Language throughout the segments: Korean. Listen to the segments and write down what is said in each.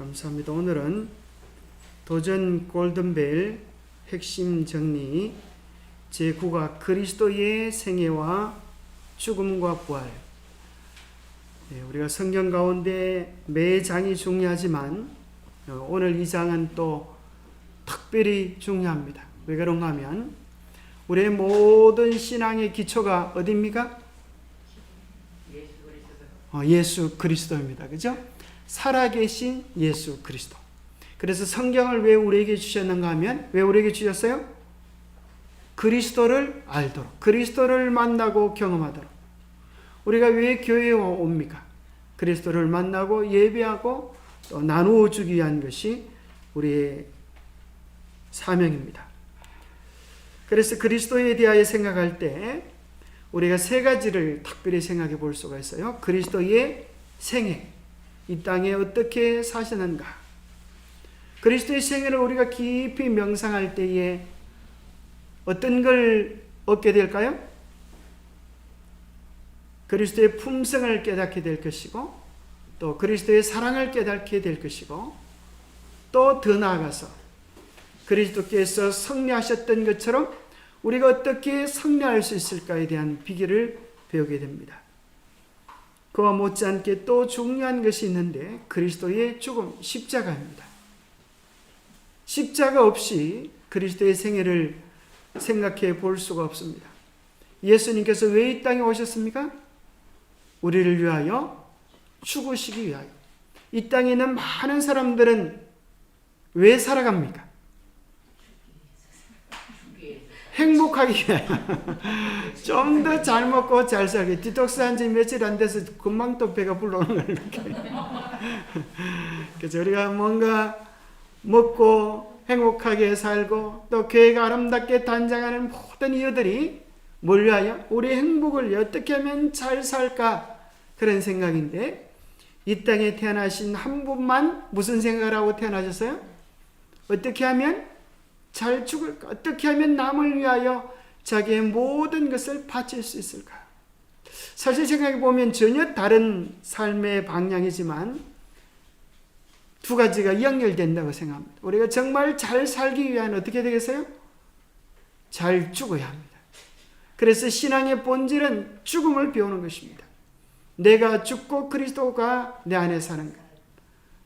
감사합니다. 오늘은 도전 골든벨 핵심 정리 제9가 그리스도의 생애와 죽음과 부활. 우리가 성경 가운데 매 장이 중요하지만 오늘 이 장은 또 특별히 중요합니다. 왜 그런가 하면 우리의 모든 신앙의 기초가 어디입니까? 예수 그리스도입니다. 그죠? 살아계신 예수 그리스도. 그래서 성경을 왜 우리에게 주셨는가 하면, 왜 우리에게 주셨어요? 그리스도를 알도록, 그리스도를 만나고 경험하도록. 우리가 왜 교회에 옵니까? 그리스도를 만나고 예배하고 또 나누어 주기 위한 것이 우리의 사명입니다. 그래서 그리스도에 대하여 생각할 때 우리가 세 가지를 특별히 생각해 볼 수가 있어요. 그리스도의 생애, 이 땅에 어떻게 사시는가. 그리스도의 생애를 우리가 깊이 명상할 때에 어떤 걸 얻게 될까요? 그리스도의 품성을 깨닫게 될 것이고, 또 그리스도의 사랑을 깨닫게 될 것이고, 또 더 나아가서 그리스도께서 승리하셨던 것처럼 우리가 어떻게 승리할 수 있을까에 대한 비결을 배우게 됩니다. 그와 못지않게 또 중요한 것이 있는데 그리스도의 죽음, 십자가입니다. 십자가 없이 그리스도의 생애를 생각해 볼 수가 없습니다. 예수님께서 왜 이 땅에 오셨습니까? 우리를 위하여 죽으시기 위하여. 이 땅에 있는 많은 사람들은 왜 살아갑니까? 행복하기 위하여. 좀 더 잘 먹고 잘 살게. 디톡스 한 지 며칠 안 돼서 금방 또 배가 불러오는 걸 이렇게. 그래서 우리가 뭔가 먹고 행복하게 살고 또 교회가 아름답게 단장하는 모든 이유들이 뭘 위하여? 우리의 행복을 어떻게 하면 잘 살까? 그런 생각인데, 이 땅에 태어나신 한 분만 무슨 생각을 하고 태어나셨어요? 어떻게 하면 잘 죽을까? 어떻게 하면 남을 위하여 자기의 모든 것을 바칠 수 있을까? 사실 생각해 보면 전혀 다른 삶의 방향이지만 두 가지가 연결된다고 생각합니다. 우리가 정말 잘 살기 위한 어떻게 되겠어요? 잘 죽어야 합니다. 그래서 신앙의 본질은 죽음을 배우는 것입니다. 내가 죽고 그리스도가 내 안에 사는 것.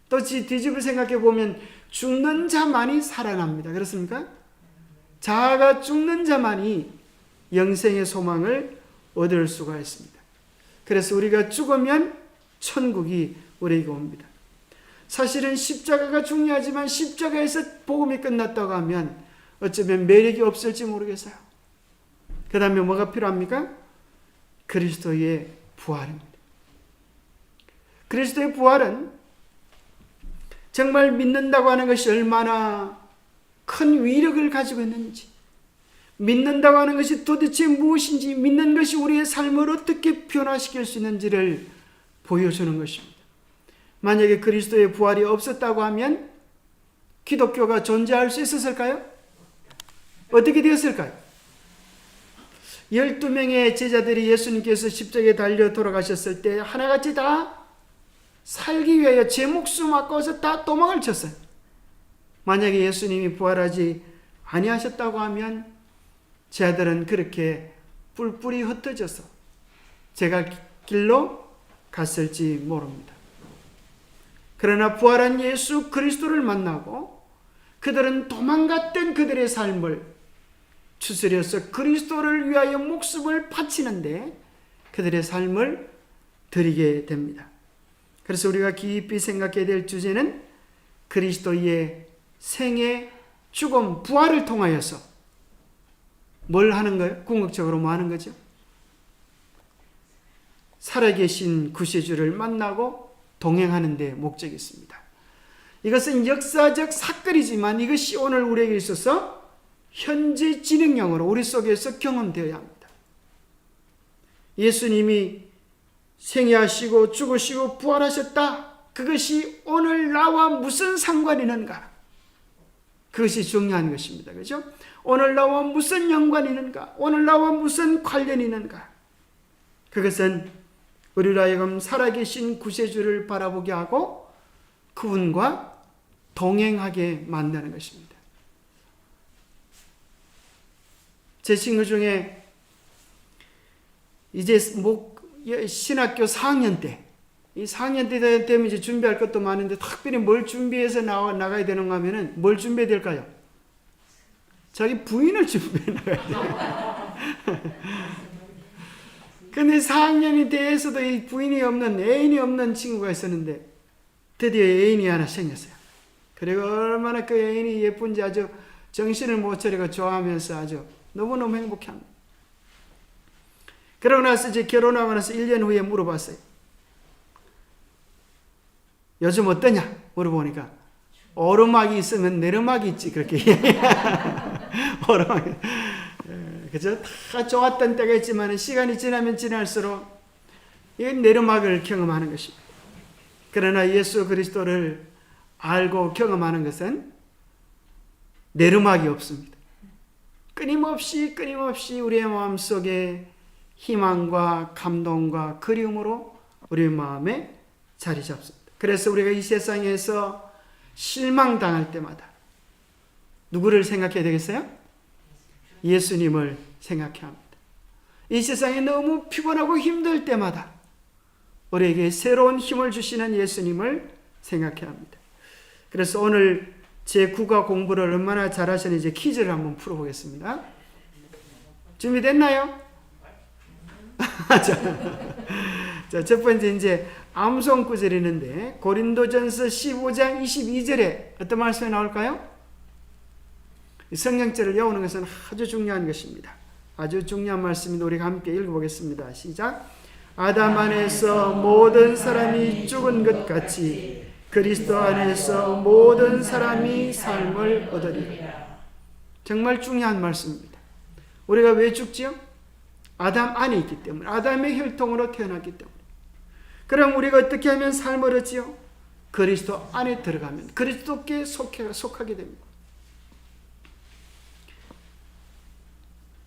또 뒤집어 생각해 보면 죽는 자만이 살아납니다. 그렇습니까? 자아가 죽는 자만이 영생의 소망을 얻을 수가 있습니다. 그래서 우리가 죽으면 천국이 우리에게 옵니다. 사실은 십자가가 중요하지만 십자가에서 복음이 끝났다고 하면 어쩌면 매력이 없을지 모르겠어요. 그 다음에 뭐가 필요합니까? 그리스도의 부활입니다. 그리스도의 부활은 정말 믿는다고 하는 것이 얼마나 큰 위력을 가지고 있는지, 믿는다고 하는 것이 도대체 무엇인지, 믿는 것이 우리의 삶을 어떻게 변화시킬 수 있는지를 보여주는 것입니다. 만약에 그리스도의 부활이 없었다고 하면 기독교가 존재할 수 있었을까요? 어떻게 되었을까요? 12명의 제자들이 예수님께서 십자가에 달려 돌아가셨을 때 하나같이 다 살기 위하여 제 목숨 아까워서 다 도망을 쳤어요. 만약에 예수님이 부활하지 아니하셨다고 하면 제 아들은 그렇게 뿔뿔이 흩어져서 제가 길로 갔을지 모릅니다. 그러나 부활한 예수 그리스도를 만나고 그들은 도망갔던 그들의 삶을 추스려서 그리스도를 위하여 목숨을 바치는데 그들의 삶을 드리게 됩니다. 그래서 우리가 깊이 생각해야 될 주제는 그리스도의 생애, 죽음, 부활을 통하여서 뭘 하는 거예요? 궁극적으로 뭐 하는 거죠? 살아계신 구세주를 만나고 동행하는 데 목적이 있습니다. 이것은 역사적 사건이지만 이것이 오늘 우리에게 있어서 현재 진행형으로 우리 속에서 경험되어야 합니다. 예수님이 생애하시고 죽으시고 부활하셨다. 그것이 오늘 나와 무슨 상관이 있는가? 그것이 중요한 것입니다. 그렇죠? 오늘 나와 무슨 연관이 있는가? 오늘 나와 무슨 관련이 있는가? 그것은 우리로 하여금 살아계신 구세주를 바라보게 하고 그분과 동행하게 만드는 것입니다. 제 친구 중에 이제 신학교 4학년 때, 이 4학년 때 되면 이제 준비할 것도 많은데 특별히 뭘 준비해서 나가야 되는가 하면은 뭘 준비해야 될까요? 자기 부인을 준비해 나가야 돼요. 근데 4학년이 돼서도 이 부인이 없는, 애인이 없는 친구가 있었는데 드디어 애인이 하나 생겼어요. 그리고 얼마나 그 애인이 예쁜지 아주 정신을 못 차리고 좋아하면서 아주 너무너무 행복해합니다. 그러고 나서 이제 결혼하고 나서 1년 후에 물어봤어요. 요즘 어떠냐? 물어보니까 오르막이 있으면 내리막이 있지, 그렇게. 오르막이. 그죠? 다 좋았던 때가 있지만 시간이 지나면 지날수록 이 내리막을 경험하는 것입니다. 그러나 예수 그리스도를 알고 경험하는 것은 내리막이 없습니다. 끊임없이 우리의 마음속에 희망과 감동과 그리움으로 우리의 마음에 자리 잡습니다. 그래서 우리가 이 세상에서 실망당할 때마다 누구를 생각해야 되겠어요? 예수님을 생각해야 합니다. 이 세상에 너무 피곤하고 힘들 때마다 우리에게 새로운 힘을 주시는 예수님을 생각해야 합니다. 그래서 오늘 제 국어 공부를 얼마나 잘하시는지 퀴즈를 한번 풀어보겠습니다. 준비됐나요? 자, 첫 번째 이제 암송 구절이 있는데 고린도전서 15장 22절에 어떤 말씀이 나올까요? 성경절을 외우는 것은 아주 중요한 것입니다. 아주 중요한 말씀인데 우리가 함께 읽어보겠습니다. 시작. 아담 안에서 모든 사람이 죽은 것 같이 그리스도 안에서 모든 사람이 삶을 얻으리라. 정말 중요한 말씀입니다. 우리가 왜 죽지요? 아담 안에 있기 때문에, 아담의 혈통으로 태어났기 때문에. 그럼 우리가 어떻게 하면 삶을 얻지요? 그리스도 안에 들어가면 그리스도께 속하게 됩니다.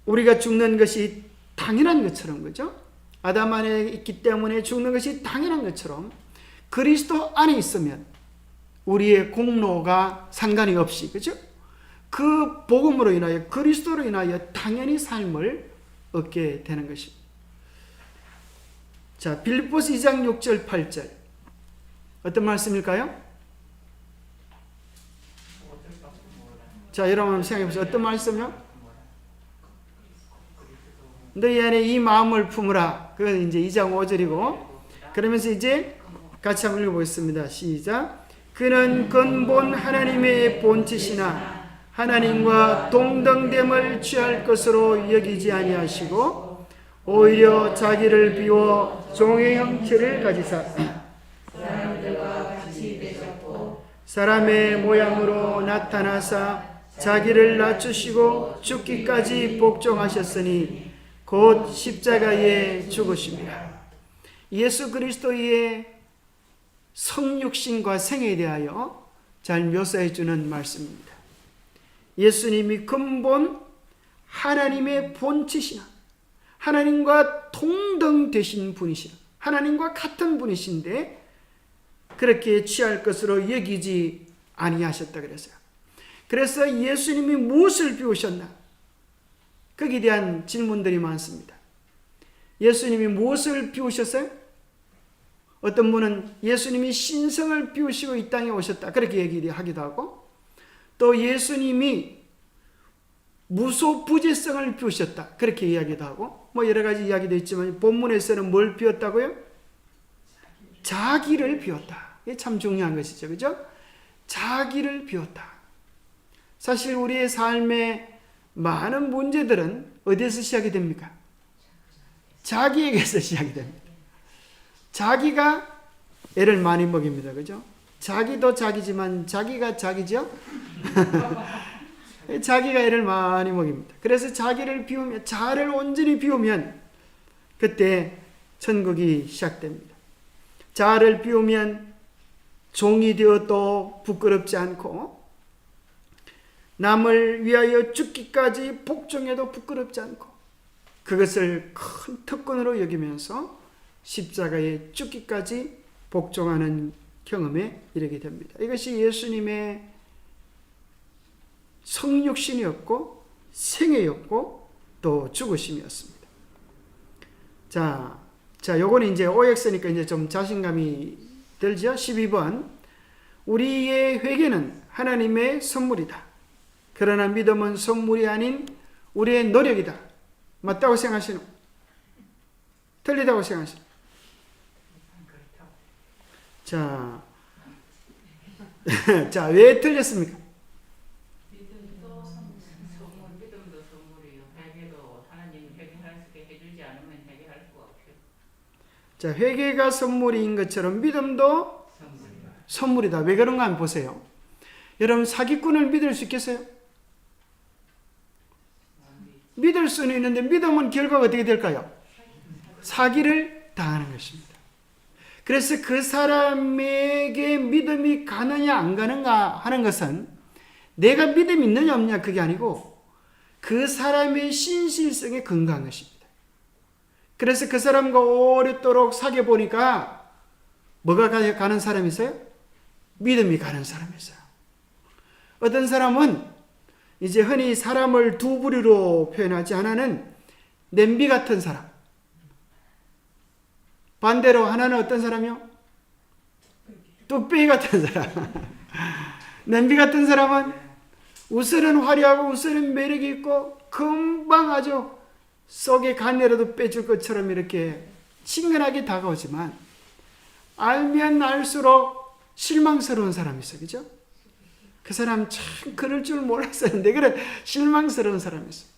우리가 죽는 것이 당연한 것처럼, 그죠? 아담 안에 있기 때문에 죽는 것이 당연한 것처럼 그리스도 안에 있으면 우리의 공로가 상관이 없이, 그죠? 그 복음으로 인하여, 그리스도로 인하여 당연히 삶을 얻게 되는 것입니다. 자, 빌립보서 2장 6절 8절 어떤 말씀일까요? 자, 여러분 생각해 보세요. 어떤 말씀이요? 너희 안에 이 마음을 품으라. 그건 이제 2장 5절이고, 그러면서 이제 같이 한번 읽어보겠습니다. 시작. 그는 근본 하나님의 본체시나 하나님과 동등됨을 취할 것으로 여기지 아니하시고 오히려 자기를 비워 종의 형체를 가지사 사람들과 같이 되셨고 사람의 모양으로 나타나사 자기를 낮추시고 죽기까지 복종하셨으니 곧 십자가에 죽으십니다. 예수 그리스도의 성육신과 생애에 대하여 잘 묘사해 주는 말씀입니다. 예수님이 근본 하나님의 본체시나 하나님과 동등되신 분이시라, 하나님과 같은 분이신데 그렇게 취할 것으로 여기지 아니하셨다 그랬어요. 그래서 예수님이 무엇을 비우셨나? 거기에 대한 질문들이 많습니다. 예수님이 무엇을 비우셨어요? 어떤 분은 예수님이 신성을 비우시고 이 땅에 오셨다, 그렇게 얘기하기도 하고, 또 예수님이 무소부재성을 비우셨다, 그렇게 이야기도 하고, 뭐 여러 가지 이야기도 있지만 본문에서는 뭘 비웠다고요? 자기를 비웠다. 이게 참 중요한 것이죠, 그죠? 자기를 비웠다. 사실 우리의 삶의 많은 문제들은 어디에서 시작이 됩니까? 자기에게서 시작이 됩니다. 자기가 애를 많이 먹입니다, 그죠? 자기도 자기지만 자기가 자기죠? 자기가 애를 많이 먹입니다. 그래서 자기를 비우면, 자아를 온전히 비우면 그때 천국이 시작됩니다. 자아를 비우면 종이 되어도 부끄럽지 않고 남을 위하여 죽기까지 복종해도 부끄럽지 않고 그것을 큰 특권으로 여기면서 십자가에 죽기까지 복종하는 경험에 이르게 됩니다. 이것이 예수님의 성육신이었고 생애였고 또 죽으심이었습니다. 자, 요거는 이제 OX니까 이제 좀 자신감이 들죠? 12번. 우리의 회개는 하나님의 선물이다. 그러나 믿음은 선물이 아닌 우리의 노력이다. 맞다고 생각하시는? 틀리다고 생각하시는? 자, 자, 왜 틀렸습니까? 믿음도 선물이요. 회개도 하나님 회개할 수 있게 해주지 않으면 회개할 수가 없죠. 자, 회개가 선물인 것처럼 믿음도 선물이다. 왜 그런가 한번 보세요. 여러분, 사기꾼을 믿을 수 있겠어요? 믿을 수는 있는데 믿으면 결과가 어떻게 될까요? 사기를 당하는 것입니다. 그래서 그 사람에게 믿음이 가느냐 안 가는가 하는 것은 내가 믿음이 있느냐 없느냐 그게 아니고 그 사람의 신실성에 근거한 것입니다. 그래서 그 사람과 오랫도록 사귀어 보니까 뭐가 가는 사람이 있어요? 믿음이 가는 사람이 있어요. 어떤 사람은 이제 흔히 사람을 두 부류로 표현하지 하나는 냄비 같은 사람, 반대로 하나는 어떤 사람이요? 뚝배기 같은 사람. 냄비 같은 사람은 우선은 화려하고 우선은 매력이 있고 금방 아주 속에 간내라도 빼줄 것처럼 이렇게 친근하게 다가오지만 알면 알수록 실망스러운 사람이 있어요. 그죠? 그 사람 참 그럴 줄 몰랐었는데 그래 실망스러운 사람이 있어요.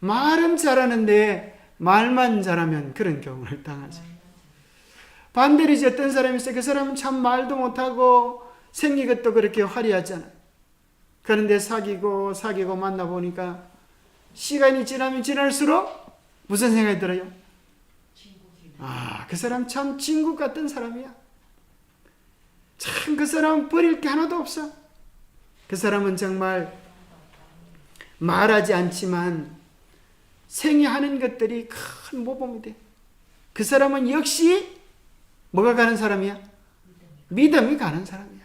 말은 잘하는데 말만 잘하면 그런 경우를 당하죠. 반대로 이제 어떤 사람이 있어요. 그 사람은 참 말도 못하고 생긴 것도 그렇게 화려하잖아요. 그런데 사귀고 만나보니까 시간이 지나면 지날수록 무슨 생각이 들어요? 아, 그 사람 참 친구 같은 사람이야. 참 그 사람은 버릴 게 하나도 없어. 그 사람은 정말 말하지 않지만 생애하는 것들이 큰 모범이 돼. 그 사람은 역시 뭐가 가는 사람이야? 믿음이 가는 사람이야.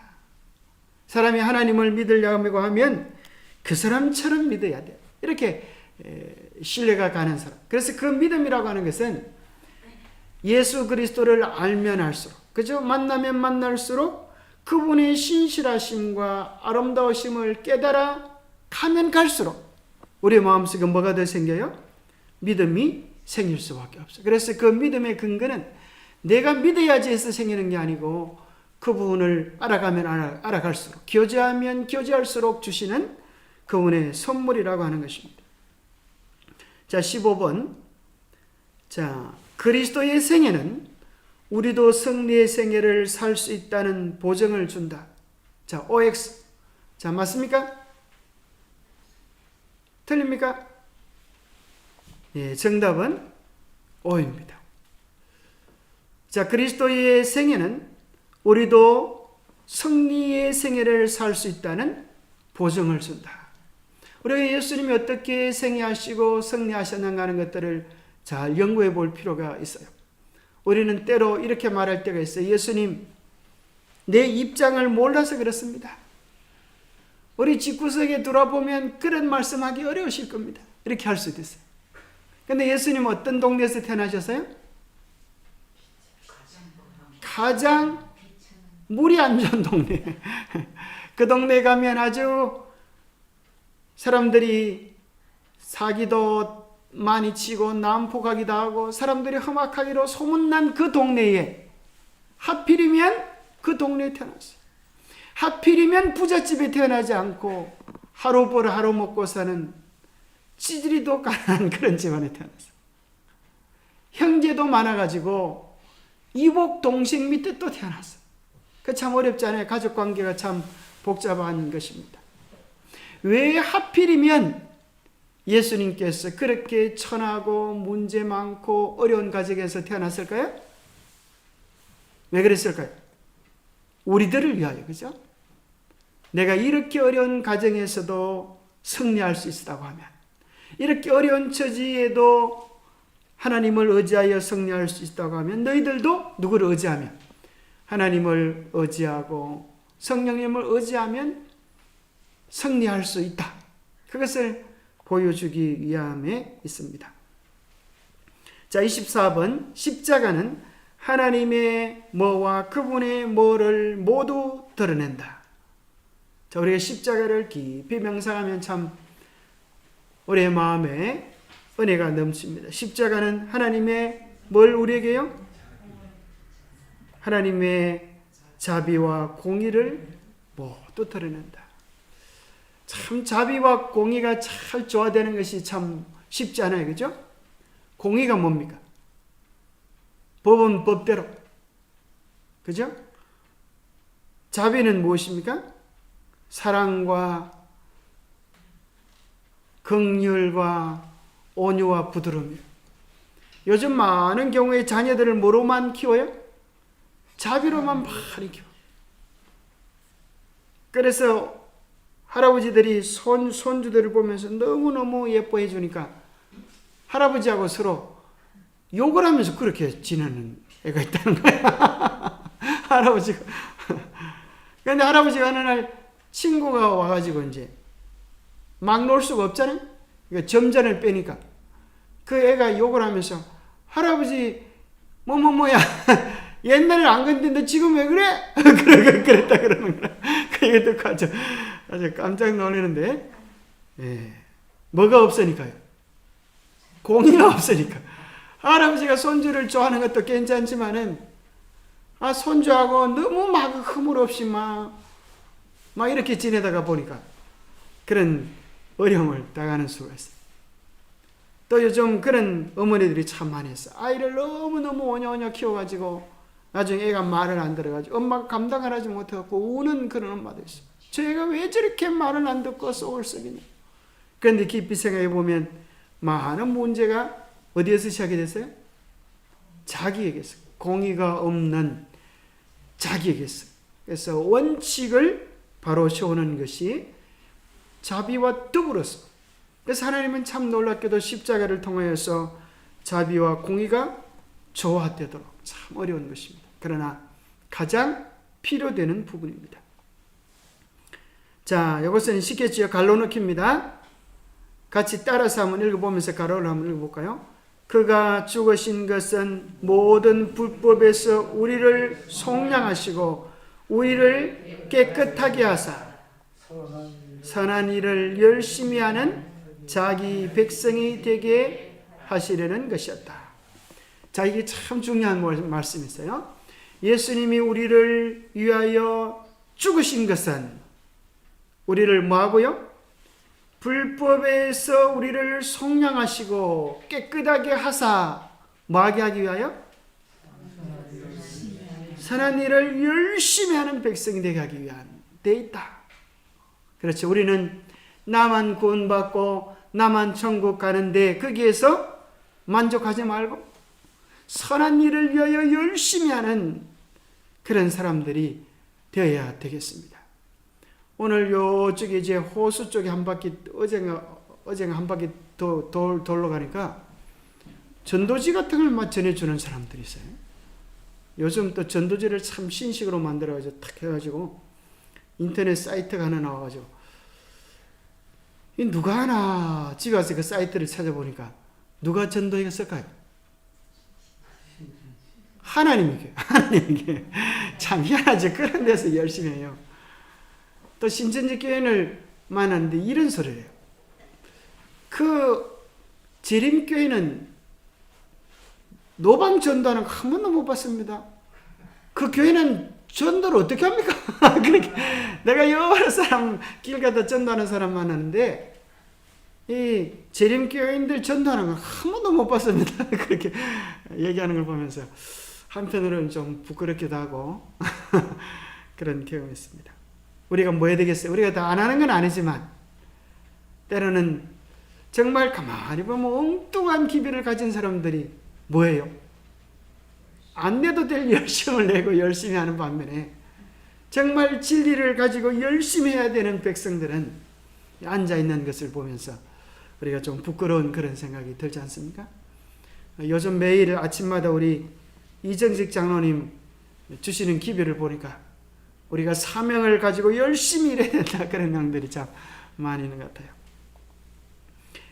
사람이 하나님을 믿으려고 하면 그 사람처럼 믿어야 돼. 이렇게 신뢰가 가는 사람. 그래서 그 믿음이라고 하는 것은 예수 그리스도를 알면 알수록, 그죠? 만나면 만날수록 그분의 신실하심과 아름다우심을 깨달아 가면 갈수록 우리 마음속에 뭐가 더 생겨요? 믿음이 생길 수밖에 없어요. 그래서 그 믿음의 근거는 내가 믿어야지 해서 생기는 게 아니고 그분을 알아가면 알아갈수록, 교제하면 교제할수록 주시는 그분의 선물이라고 하는 것입니다. 자, 15번. 자, 그리스도의 생애는 우리도 승리의 생애를 살 수 있다는 보증을 준다. 자, OX. 자, 맞습니까? 틀립니까? 예, 정답은 O입니다. 자, 그리스도의 생애는 우리도 승리의 생애를 살 수 있다는 보증을 준다. 우리가 예수님이 어떻게 생애하시고 승리하셨는가 하는 것들을 잘 연구해 볼 필요가 있어요. 우리는 때로 이렇게 말할 때가 있어요. 예수님, 내 입장을 몰라서 그렇습니다. 우리 집구석에 돌아보면 그런 말씀하기 어려우실 겁니다. 이렇게 할 수도 있어요. 근데 예수님 어떤 동네에서 태어나셨어요? 가장 물이 안 좋은 동네. 그 동네 가면 아주 사람들이 사기도 많이 치고 난폭하기도 하고 사람들이 험악하기로 소문난 그 동네에 하필이면 그 동네에 태어났어요. 하필이면 부잣집에 태어나지 않고 하루 벌어 하루 먹고 사는 찌질이도 가난한 그런 집안에 태어났어요. 형제도 많아가지고 이복 동생 밑에 또 태어났어요. 그 참 어렵잖아요. 가족관계가 참 복잡한 것입니다. 왜 하필이면 예수님께서 그렇게 천하고 문제 많고 어려운 가정에서 태어났을까요? 왜 그랬을까요? 우리들을 위하여, 그죠? 내가 이렇게 어려운 가정에서도 승리할 수 있다고 하면, 이렇게 어려운 처지에도 하나님을 의지하여 승리할 수 있다고 하면, 너희들도 누구를 의지하면? 하나님을 의지하고 성령님을 의지하면 승리할 수 있다. 그것을 보여주기 위함에 있습니다. 자, 24번 십자가는 하나님의 뭐와 그분의 뭐를 모두 드러낸다. 자, 우리가 십자가를 깊이 명상하면 참 우리의 마음에 은혜가 넘칩니다. 십자가는 하나님의 뭘 우리에게요? 하나님의 자비와 공의를 모두 드러낸다. 참 자비와 공의가 잘 조화되는 것이 참 쉽지 않아요. 그죠? 공의가 뭡니까? 법은 법대로. 그죠? 자비는 무엇입니까? 사랑과 긍휼과 온유와 부드러움이에요. 요즘 많은 경우에 자녀들을 뭐로만 키워요? 자비로만 많이 키워. 그래서 할아버지들이 손주들을 보면서 너무너무 예뻐해 주니까 할아버지하고 서로 욕을 하면서 그렇게 지내는 애가 있다는 거야. 할아버지가. 그런데 할아버지가 어느 날 친구가 와가지고 이제 막 놀 수가 없잖아요. 그러니까 점잖을 빼니까 그 애가 욕을 하면서 할아버지 뭐야 옛날에 안 건드는데 지금 왜 그래? 그랬다 그러는 거야. 그 얘기 듣고 아주 깜짝 놀라는데, 예. 뭐가 없으니까요? 공의가 없으니까. 할아버지가 손주를 좋아하는 것도 괜찮지만은, 손주하고 너무 막 허물 없이 막 이렇게 지내다가 보니까 그런 어려움을 당하는 수가 있어요. 또 요즘 그런 어머니들이 참 많이 있어. 아이를 너무너무 오냐오냐 키워가지고 나중에 애가 말을 안 들어가지고 엄마가 감당을 하지 못해갖고 우는 그런 엄마도 있어. 저 애가 왜 저렇게 말을 안 듣고 속을 썩이냐. 그런데 깊이 생각해 보면 많은 문제가 어디에서 시작이 됐어요? 자기에게서. 공의가 없는 자기에게서. 그래서 원칙을 바로 세우는 것이 자비와 더불어서. 그래서 하나님은 참 놀랍게도 십자가를 통하여서 자비와 공의가 조화되도록 참 어려운 것입니다. 그러나 가장 필요되는 부분입니다. 자, 이것은 쉽겠지요. 갈로 넣기입니다. 같이 따라서 한번 읽어보면서 가로를 한번 읽어볼까요? 그가 죽으신 것은 모든 불법에서 우리를 속량하시고 우리를 깨끗하게 하사 선한 일을 열심히 하는 자기 백성이 되게 하시려는 것이었다. 자, 이게 참 중요한 말씀이 있어요. 예수님이 우리를 위하여 죽으신 것은 우리를 뭐하고요? 불법에서 우리를 속량하시고 깨끗하게 하사 뭐하게 하기 위하여? 선한 일을 열심히 하는 백성이 되게 하기 위한 데 있다. 그렇죠. 우리는 나만 구원받고 나만 천국 가는데 거기에서 만족하지 말고 선한 일을 위하여 열심히 하는 그런 사람들이 되어야 되겠습니다. 오늘 요쪽에 이제 호수 쪽에 한 바퀴 어젠가 한 바퀴 돌러 가니까 전도지 같은 걸 막 전해주는 사람들이 있어요. 요즘 또 전도지를 참 신식으로 만들어가지고 탁 해가지고 인터넷 사이트가 하나 나와가지고 누가 하나 집에 와서 그 사이트를 찾아보니까 누가 전도했을까요? 하나님에게 참 희한하죠. 그런 데서 열심히 해요. 또 신천지 교회를 만났는데 이런 소리를 해요. 그 재림교회는 노방 전도하는 거 한 번도 못 봤습니다. 그 교회는 전도를 어떻게 합니까? 그렇게 내가 여러 사람 길 가다 전도하는 사람 만났는데 이 재림교회인들 전도하는 걸 한 번도 못 봤습니다. 그렇게 얘기하는 걸 보면서 한편으로는 좀 부끄럽기도 하고 그런 경험이었습니다. 우리가 뭐 해야 되겠어요? 우리가 다 안 하는 건 아니지만 때로는 정말 가만히 보면 엉뚱한 기별을 가진 사람들이 뭐예요? 안 내도 될 열심을 내고 열심히 하는 반면에 정말 진리를 가지고 열심히 해야 되는 백성들은 앉아있는 것을 보면서 우리가 좀 부끄러운 그런 생각이 들지 않습니까? 요즘 매일 아침마다 우리 이정식 장로님 주시는 기별을 보니까 우리가 사명을 가지고 열심히 일해야 된다, 그런 명들이 참 많이 있는 것 같아요.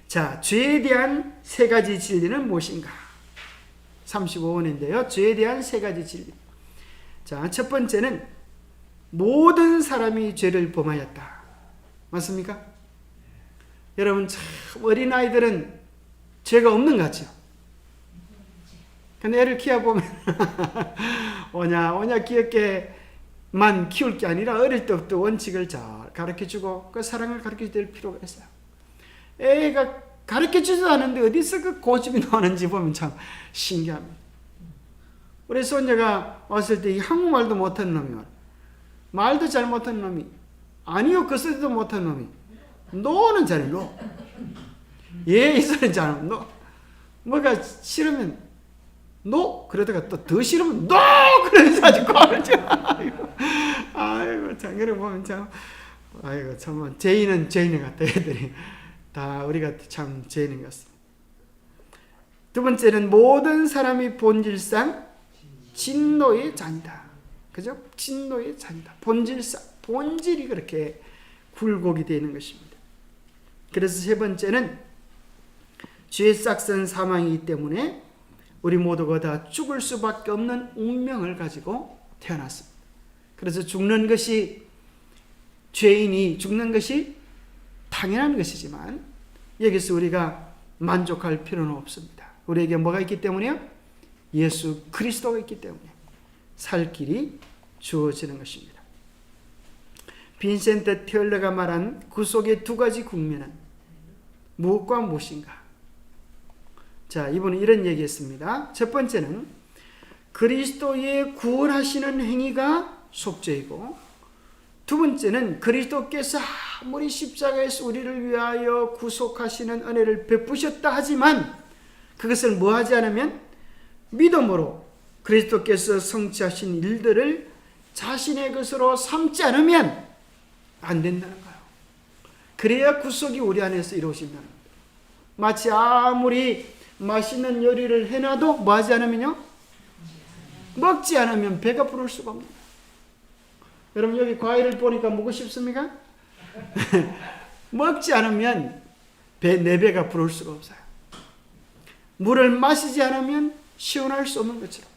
자, 죄에 대한 세 가지 진리는 무엇인가? 35원인데요. 죄에 대한 세 가지 진리. 자, 첫 번째는 모든 사람이 죄를 범하였다. 맞습니까? 여러분, 참 어린아이들은 죄가 없는 것 같죠? 근데 애를 키워보면 오냐 귀엽게만 키울 게 아니라 어릴 때부터 원칙을 잘 가르쳐주고 그 사랑을 가르쳐줄 필요가 있어요. 애가 가르쳐주지도 않는데 어디서 그 고집이 나오는지 보면 참 신기합니다. 우리 손녀가 왔을 때 이 한국말도 못하는 놈이 말도 잘 못하는 놈이 아니요 그 소리도 못하는 놈이 노는 잘해. 노. 예, 이 소리는 잘하면 노. 뭐가 싫으면 노. 그러다가 또 더 싫으면 노. 그러면서 아주 꼴을 쳐. 아이고 장애를 보면 참 아이고 참 죄인은 죄인 같다. 애들이 다 우리가 참 죄인인 것 같습니다. 두 번째는 모든 사람이 본질상 진노의 잔이다. 그죠? 진노의 잔이다. 본질상 본질이 그렇게 굴곡이 되는 것입니다. 그래서 세 번째는 죄의 싹슨 사망이기 때문에 우리 모두가 다 죽을 수밖에 없는 운명을 가지고 태어났습니다. 그래서 죽는 것이 죄인이 죽는 것이 당연한 것이지만 여기서 우리가 만족할 필요는 없습니다. 우리에게 뭐가 있기 때문에요? 예수 그리스도가 있기 때문에 살 길이 주어지는 것입니다. 빈센트 테일러가 말한 구속의 두 가지 국면은 무엇과 무엇인가? 자, 이분은 이런 얘기했습니다. 첫 번째는 그리스도의 구원하시는 행위가 속죄이고, 두 번째는 그리스도께서 아무리 십자가에서 우리를 위하여 구속하시는 은혜를 베푸셨다 하지만 그것을 뭐하지 않으면 믿음으로 그리스도께서 성취하신 일들을 자신의 것으로 삼지 않으면 안 된다는 거예요. 그래야 구속이 우리 안에서 이루어진다는 거예요. 마치 아무리 맛있는 요리를 해놔도 뭐하지 않으면요? 먹지 않으면 배가 부를 수가 없는 거예요. 여러분 여기 과일을 보니까 먹고 싶습니까? 먹지 않으면 내 배가 부를 수가 없어요. 물을 마시지 않으면 시원할 수 없는 것처럼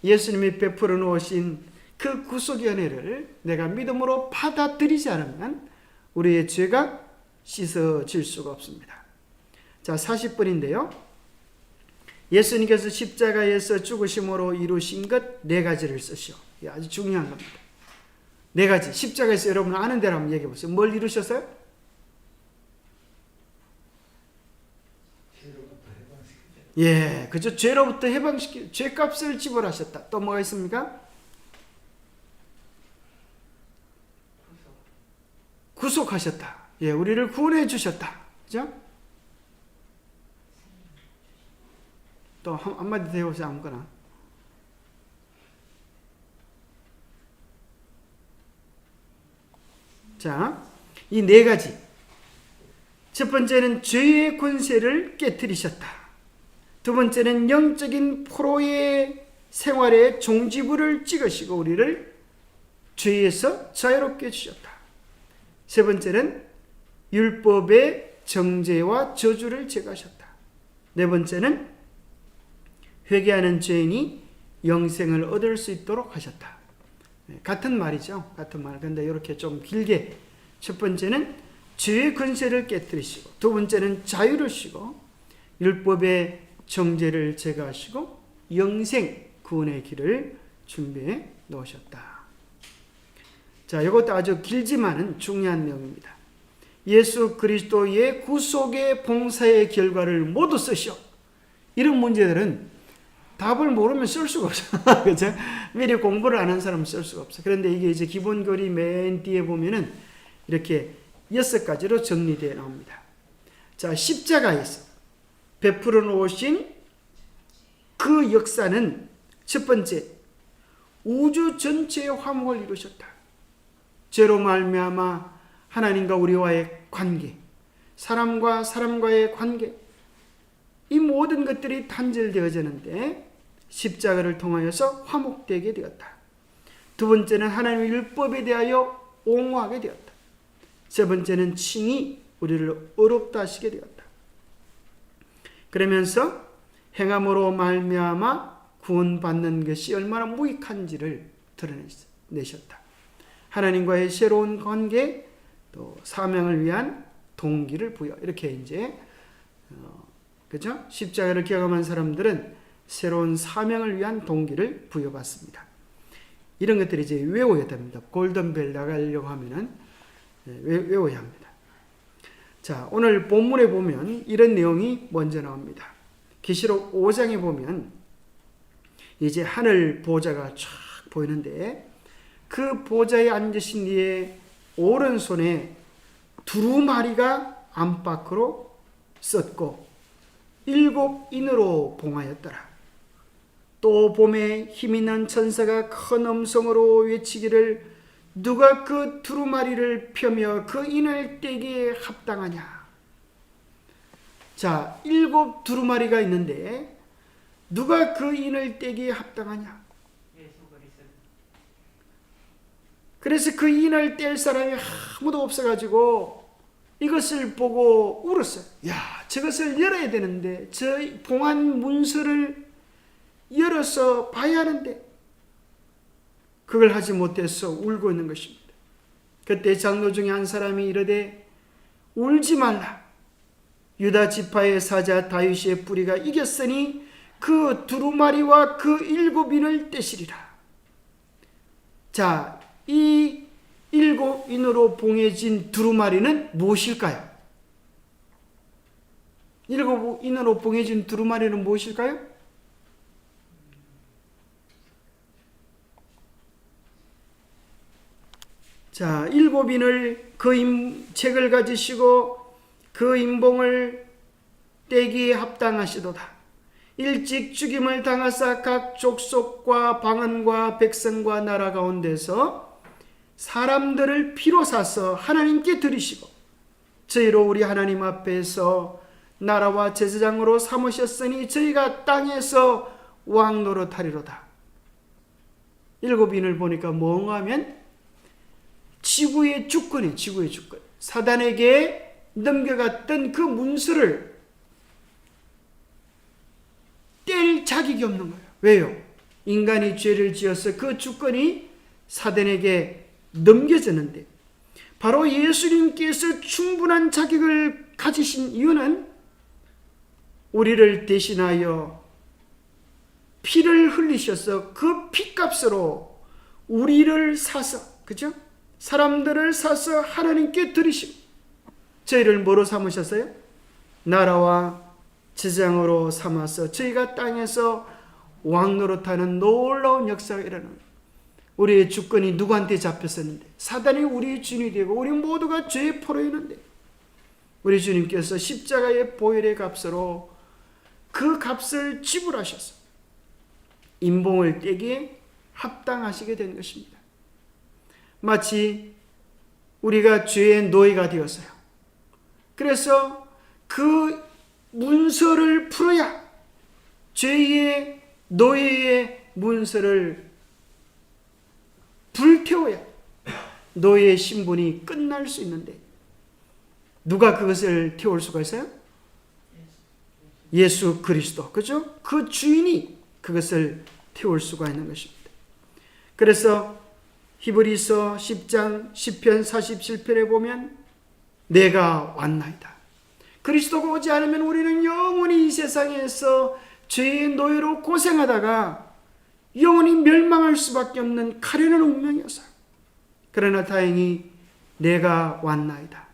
예수님이 베풀어 놓으신 그 구속의 은혜를 내가 믿음으로 받아들이지 않으면 우리의 죄가 씻어질 수가 없습니다. 자, 40분인데요. 예수님께서 십자가에서 죽으심으로 이루신 것 네 가지를 쓰시오. 아주 중요한 겁니다. 네 가지. 십자가에서 여러분 아는 대로 한번 얘기해 보세요. 뭘 이루셨어요? 예, 그죠. 죄로부터 해방시키, 죄값을 지불하셨다. 또 뭐가 있습니까? 구속하셨다. 예, 우리를 구원해 주셨다. 그죠? 또 한마디 더 해보세요. 아무거나. 자, 이 네 가지. 첫 번째는 죄의 권세를 깨뜨리셨다. 두 번째는 영적인 포로의 생활의 종지부를 찍으시고 우리를 죄에서 자유롭게 해주셨다. 세 번째는 율법의 정죄와 저주를 제거하셨다. 네 번째는 회개하는 죄인이 영생을 얻을 수 있도록 하셨다. 같은 말이죠. 같은 말. 그런데 이렇게 좀 길게. 첫 번째는 죄의 권세를 깨뜨리시고, 두 번째는 자유를 주시고, 율법의 정죄를 제거하시고, 영생 구원의 길을 준비해 놓으셨다. 자, 이것도 아주 길지만은 중요한 내용입니다. 예수 그리스도의 구속의 봉사의 결과를 모두 쓰시오. 이런 문제들은 답을 모르면 쓸 수가 없어. 그렇죠? 미리 공부를 안 한 사람은 쓸 수가 없어. 그런데 이게 이제 기본 교리 맨 뒤에 보면은 이렇게 6가지로 정리되어 나옵니다. 자, 십자가에서 베풀어 놓으신 그 역사는 첫 번째, 우주 전체의 화목을 이루셨다. 죄로 말미암아 하나님과 우리와의 관계, 사람과 사람과의 관계, 이 모든 것들이 단절되어지는데 십자가를 통하여서 화목되게 되었다. 두 번째는 하나님의 율법에 대하여 옹호하게 되었다. 세 번째는 친히 우리를 의롭다 하시게 되었다. 그러면서 행함으로 말미암아 구원받는 것이 얼마나 무익한지를 드러내셨다. 하나님과의 새로운 관계, 또 사명을 위한 동기를 부여. 이렇게 이제 그죠? 십자가를 경험한 사람들은 새로운 사명을 위한 동기를 부여받습니다. 이런 것들이 이제 외워야 됩니다. 골든벨 나가려고 하면은 외워야 합니다. 자, 오늘 본문에 보면 이런 내용이 먼저 나옵니다. 계시록 5장에 보면 이제 하늘 보좌가 쫙 보이는데 그 보좌에 앉으신 이의 오른손에 두루마리가 안팎으로 썼고 7인으로 봉하였더라. 또 봄에 힘있는 천사가 큰 음성으로 외치기를 누가 그 두루마리를 펴며 그 인을 떼기에 합당하냐. 자, 7 두루마리가 있는데 누가 그 인을 떼기에 합당하냐. 그래서 그 인을 뗄 사람이 아무도 없어가지고 이것을 보고 울었어요. 야, 저것을 열어야 되는데, 저 봉한 문서를 열어서 봐야 하는데 그걸 하지 못해서 울고 있는 것입니다. 그때 장로 중에 한 사람이 이르되 울지 말라. 유다 지파의 사자 다윗의 뿌리가 이겼으니 그 두루마리와 그 7인을 떼시리라. 자, 이 7인으로 봉해진 두루마리는 무엇일까요? 7인으로 봉해진 두루마리는 무엇일까요? 자, 7인을 그 책을 가지시고 그 임봉을 떼기에 합당하시도다. 일찍 죽임을 당하사 각 족속과 방언과 백성과 나라 가운데서 사람들을 피로 사서 하나님께 드리시고 저희로 우리 하나님 앞에서 나라와 제사장으로 삼으셨으니 저희가 땅에서 왕 노릇하리로다. 7인을 보니까 뭔가 하면 지구의 주권. 사단에게 넘겨갔던 그 문서를 뗄 자격이 없는 거예요. 왜요? 인간이 죄를 지어서 그 주권이 사단에게 넘겨졌는데, 바로 예수님께서 충분한 자격을 가지신 이유는 우리를 대신하여 피를 흘리셔서 그 피값으로 우리를 사서, 그죠? 사람들을 사서 하나님께 드리시고 저희를 뭐로 삼으셨어요? 나라와 제사장으로 삼아서 저희가 땅에서 왕 노릇하는 놀라운 역사가 일어납니다. 우리의 주권이 누구한테 잡혔었는데, 사단이 우리의 주인이 되고 우리 모두가 죄의 포로였는데 우리 주님께서 십자가의 보혈의 값으로 그 값을 지불하셔서 임봉을 떼기에 합당하시게 된 것입니다. 마치 우리가 죄의 노예가 되었어요. 그래서 그 문서를 풀어야, 죄의 노예의 문서를 불태워야 노예의 신분이 끝날 수 있는데, 누가 그것을 태울 수가 있어요? 예수 그리스도, 그죠? 그 주인이 그것을 태울 수가 있는 것입니다. 그래서 히브리서 10장 10편 47편에 보면 내가 왔나이다. 그리스도가 오지 않으면 우리는 영원히 이 세상에서 죄의 노예로 고생하다가 영원히 멸망할 수밖에 없는 가련한 운명이었어요. 그러나 다행히 내가 왔나이다.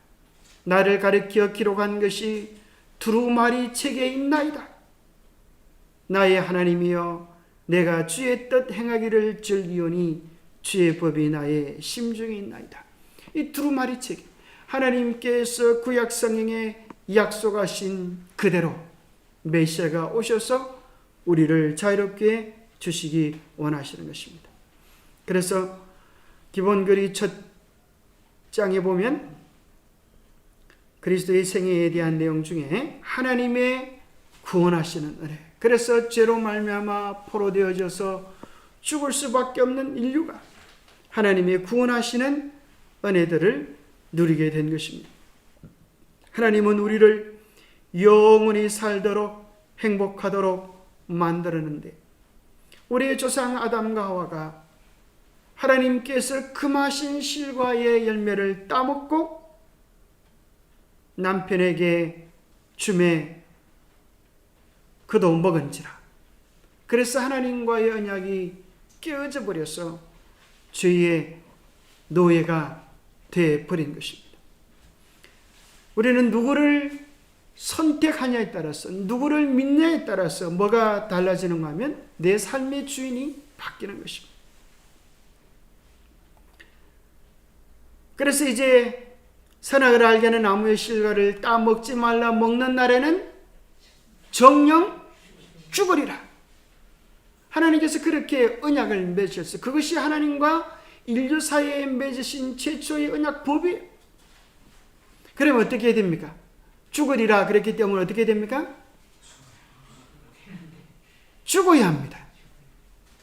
나를 가리켜 기록한 것이 두루마리 책에 있나이다. 나의 하나님이여, 내가 주의 뜻 행하기를 즐기오니 주의 법이 나의 심중에 있나이다. 이 두루마리 책에 하나님께서 구약 성경에 약속하신 그대로 메시아가 오셔서 우리를 자유롭게 주시기 원하시는 것입니다. 그래서 기본글이 첫 장에 보면 그리스도의 생애에 대한 내용 중에 하나님의 구원하시는 은혜, 그래서 죄로 말미암아 포로되어져서 죽을 수밖에 없는 인류가 하나님의 구원하시는 은혜들을 누리게 된 것입니다. 하나님은 우리를 영원히 살도록 행복하도록 만들었는데 우리의 조상 아담과 하와가 하나님께서 금하신 실과의 열매를 따먹고 남편에게 주매 그도 먹은지라. 그래서 하나님과의 언약이 깨어져 버려서 죄의 노예가 돼 버린 것입니다. 우리는 누구를 선택하냐에 따라서, 누구를 믿냐에 따라서 뭐가 달라지는가 하면 내 삶의 주인이 바뀌는 것입니다. 그래서 이제 선악을 알게 하는 나무의 실과를 따먹지 말라, 먹는 날에는 정령 죽으리라. 하나님께서 그렇게 언약을 맺으셨어요. 그것이 하나님과 인류 사이에 맺으신 최초의 언약법이에요. 그러면 어떻게 해야 됩니까? 죽으리라 그랬기 때문에 어떻게 됩니까? 죽어야 합니다.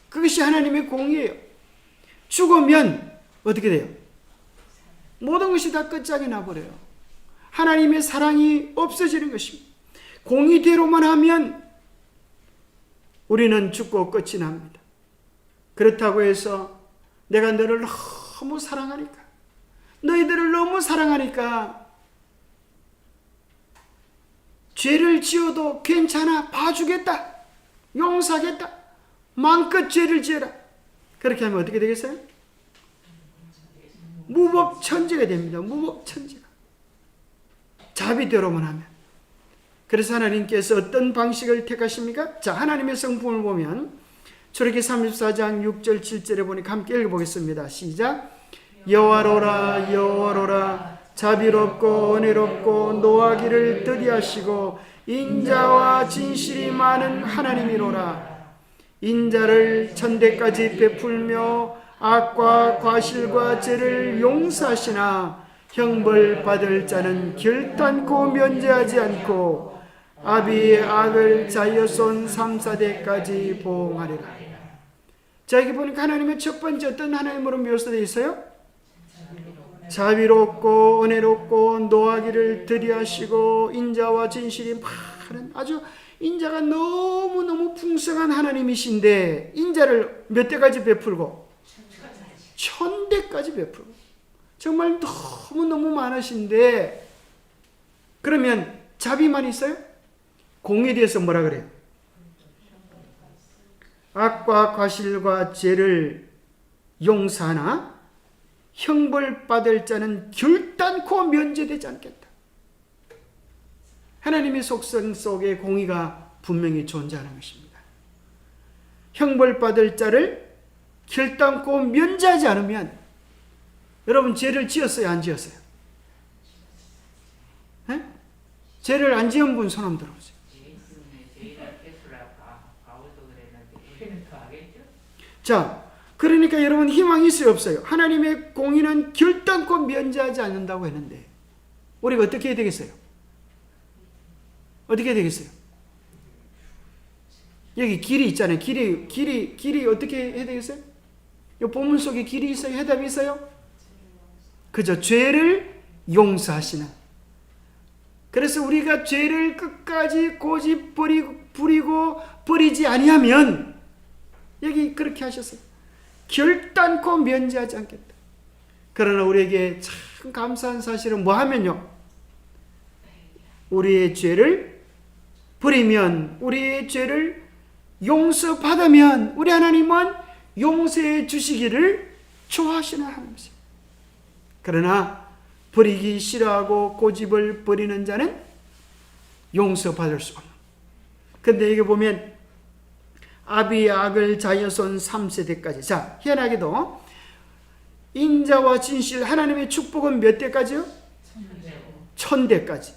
그것이 하나님의 공의예요. 죽으면 어떻게 돼요? 모든 것이 다 끝장이 나버려요. 하나님의 사랑이 없어지는 것입니다. 공의대로만 하면 우리는 죽고 끝이 납니다. 그렇다고 해서 내가 너를 너무 사랑하니까, 너희들을 너무 사랑하니까 죄를 지어도 괜찮아, 봐주겠다, 용서하겠다, 마음껏 죄를 지어라. 그렇게 하면 어떻게 되겠어요? 무법천지가 됩니다. 무법천지가. 자비대로만 하면. 그래서 하나님께서 어떤 방식을 택하십니까? 자, 하나님의 성품을 보면 출애굽기 34장 6절 7절에 보니까 함께 읽어보겠습니다. 시작. 여호와로라 여호와로라 자비롭고 은혜롭고 노하기를 더디하시고 인자와 진실이 많은 하나님이로라. 인자를 천대까지 베풀며 악과 과실과 죄를 용서하시나 형벌 받을 자는 결단코 면제하지 않고 아비의 악을 자여손 3,4대까지 보응하리라. 자, 여기 보니까 하나님의 첫 번째 어떤 하나님으로 묘사되어 있어요? 자비롭고 은혜롭고 노하기를 더디하시고 인자와 진실이 많은, 아주 인자가 너무너무 풍성한 하나님이신데 인자를 몇 대까지 베풀고 1,000대까지 베풀고 정말 너무너무 많으신데, 그러면 자비만 있어요? 공에 대해서 뭐라 그래요? 악과 과실과 죄를 용서하나 형벌 받을 자는 결단코 면제되지 않겠다. 하나님의 속성 속에 공의가 분명히 존재하는 것입니다. 형벌 받을 자를 결단코 면제하지 않으면, 여러분 죄를 지었어요, 안 지었어요? 네? 죄를 안 지은 분 손 한번 들어보세요. 자, 그러니까 여러분 희망이 있어요, 없어요? 하나님의 공의는 결단코 면제하지 않는다고 했는데 우리가 어떻게 해야 되겠어요? 어떻게 해야 되겠어요? 여기 길이 있잖아요. 길이 어떻게 해야 되겠어요? 이 본문 속에 길이 있어요? 해답이 있어요? 그저 죄를 용서하시는. 그래서 우리가 죄를 끝까지 고집 부리고 버리지 아니하면, 여기 그렇게 하셨어요. 결단코 면제하지 않겠다. 그러나 우리에게 참 감사한 사실은 뭐 하면요? 우리의 죄를 버리면, 우리의 죄를 용서받으면 우리 하나님은 용서해 주시기를 좋아하시는 하나님이세요. 그러나 버리기 싫어하고 고집을 버리는 자는 용서받을 수 없는. 그런데 여기 보면 아비의 악을 자여손 3세대까지. 자, 희한하게도 인자와 진실, 하나님의 축복은 몇 대까지요? 1,000대까지.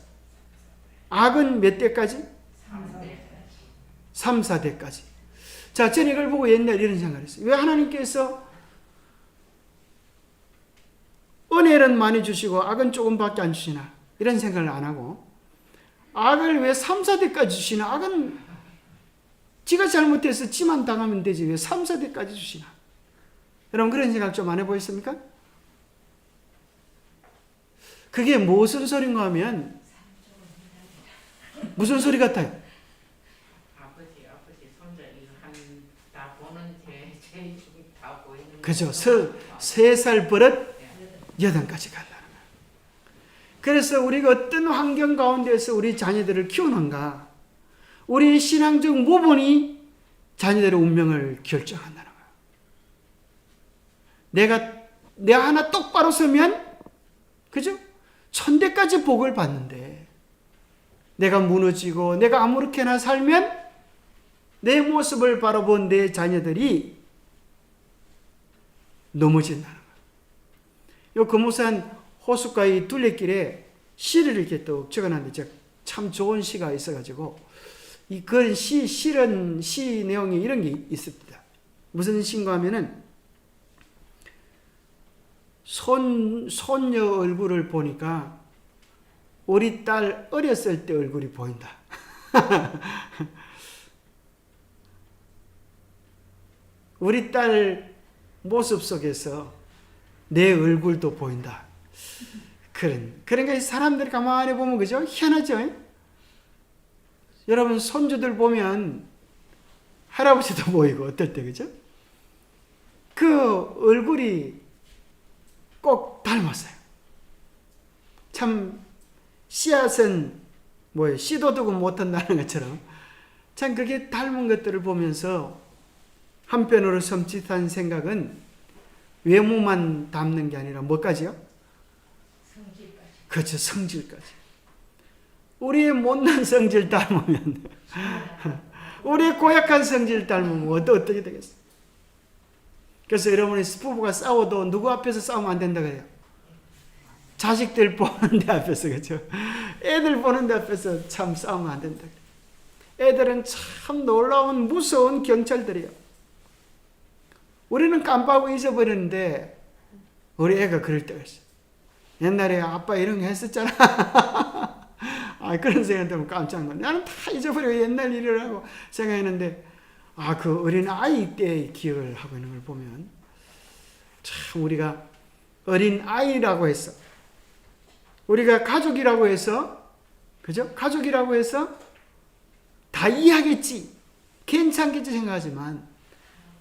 악은 몇 대까지? 3, 4대까지. 자, 저는 이걸 보고 옛날에 이런 생각을 했어요. 왜 하나님께서 은혜는 많이 주시고 악은 조금밖에 안 주시나? 이런 생각을 안 하고, 악을 왜 3, 4대까지 주시나? 악은 지가 잘못해서 지만 당하면 되지 왜 3, 4대까지 주시나? 여러분 그런 생각 좀 안 해보셨습니까? 그게 무슨 소린가 하면 무슨 소리 같아요? 아버지 손자 이거 한다 보는 제다 보이는. 그죠? 3살 버릇 8까지 간다는 거예요. 그래서 우리가 어떤 환경 가운데서 우리 자녀들을 키우는가, 우리 신앙적 모본이 자녀들의 운명을 결정한다는 거예요. 내가 하나 똑바로 서면, 그죠? 천대까지 복을 받는데, 내가 무너지고 내가 아무렇게나 살면 내 모습을 바라본 내 자녀들이 넘어진다는 거예요. 요 금호산 호숫가의 둘레길에 시를 이렇게 또 적어놨는데 참 좋은 시가 있어가지고 그런 실은 시 내용이 이런 게 있습니다. 무슨 시인가 하면은 손녀 얼굴을 보니까 우리 딸 어렸을 때 얼굴이 보인다. 우리 딸 모습 속에서 내 얼굴도 보인다. 그러니까 사람들이 가만히 보면 그죠? 희한하죠? 여러분 손주들 보면 할아버지도 보이고 어떨 때 그죠? 그 얼굴이 꼭 닮았어요. 참 씨앗은 씨도 두고 못한다는 것처럼 참 그게 닮은 것들을 보면서 한편으로 섬찟한 생각은 외모만 닮는 게 아니라 뭐까지요? 성질까지. 그렇죠. 성질까지. 우리의 못난 성질 닮으면 우리의 고약한 성질 닮으면 어떻게 되겠어요? 그래서 여러분이 부부가 싸워도 누구 앞에서 싸우면 안 된다 그래요? 자식들 보는 데 앞에서, 그렇죠? 애들 보는 데 앞에서 참 싸우면 안 된다 그래요. 애들은 참 놀라운 무서운 경찰들이에요. 우리는 깜빡하고 잊어버리는데 우리 애가 그럴 때가 있어요. 옛날에 아빠 이런 거 했었잖아. 그런 생각 때문에 깜짝 놀라. 나는 다 잊어버리고 옛날 일이라고 생각했는데 그 어린 아이 때의 기억을 하고 있는 걸 보면 참 우리가 어린 아이라고 해서 우리가 가족이라고 해서 그죠? 가족이라고 해서 다 이해하겠지, 괜찮겠지 생각하지만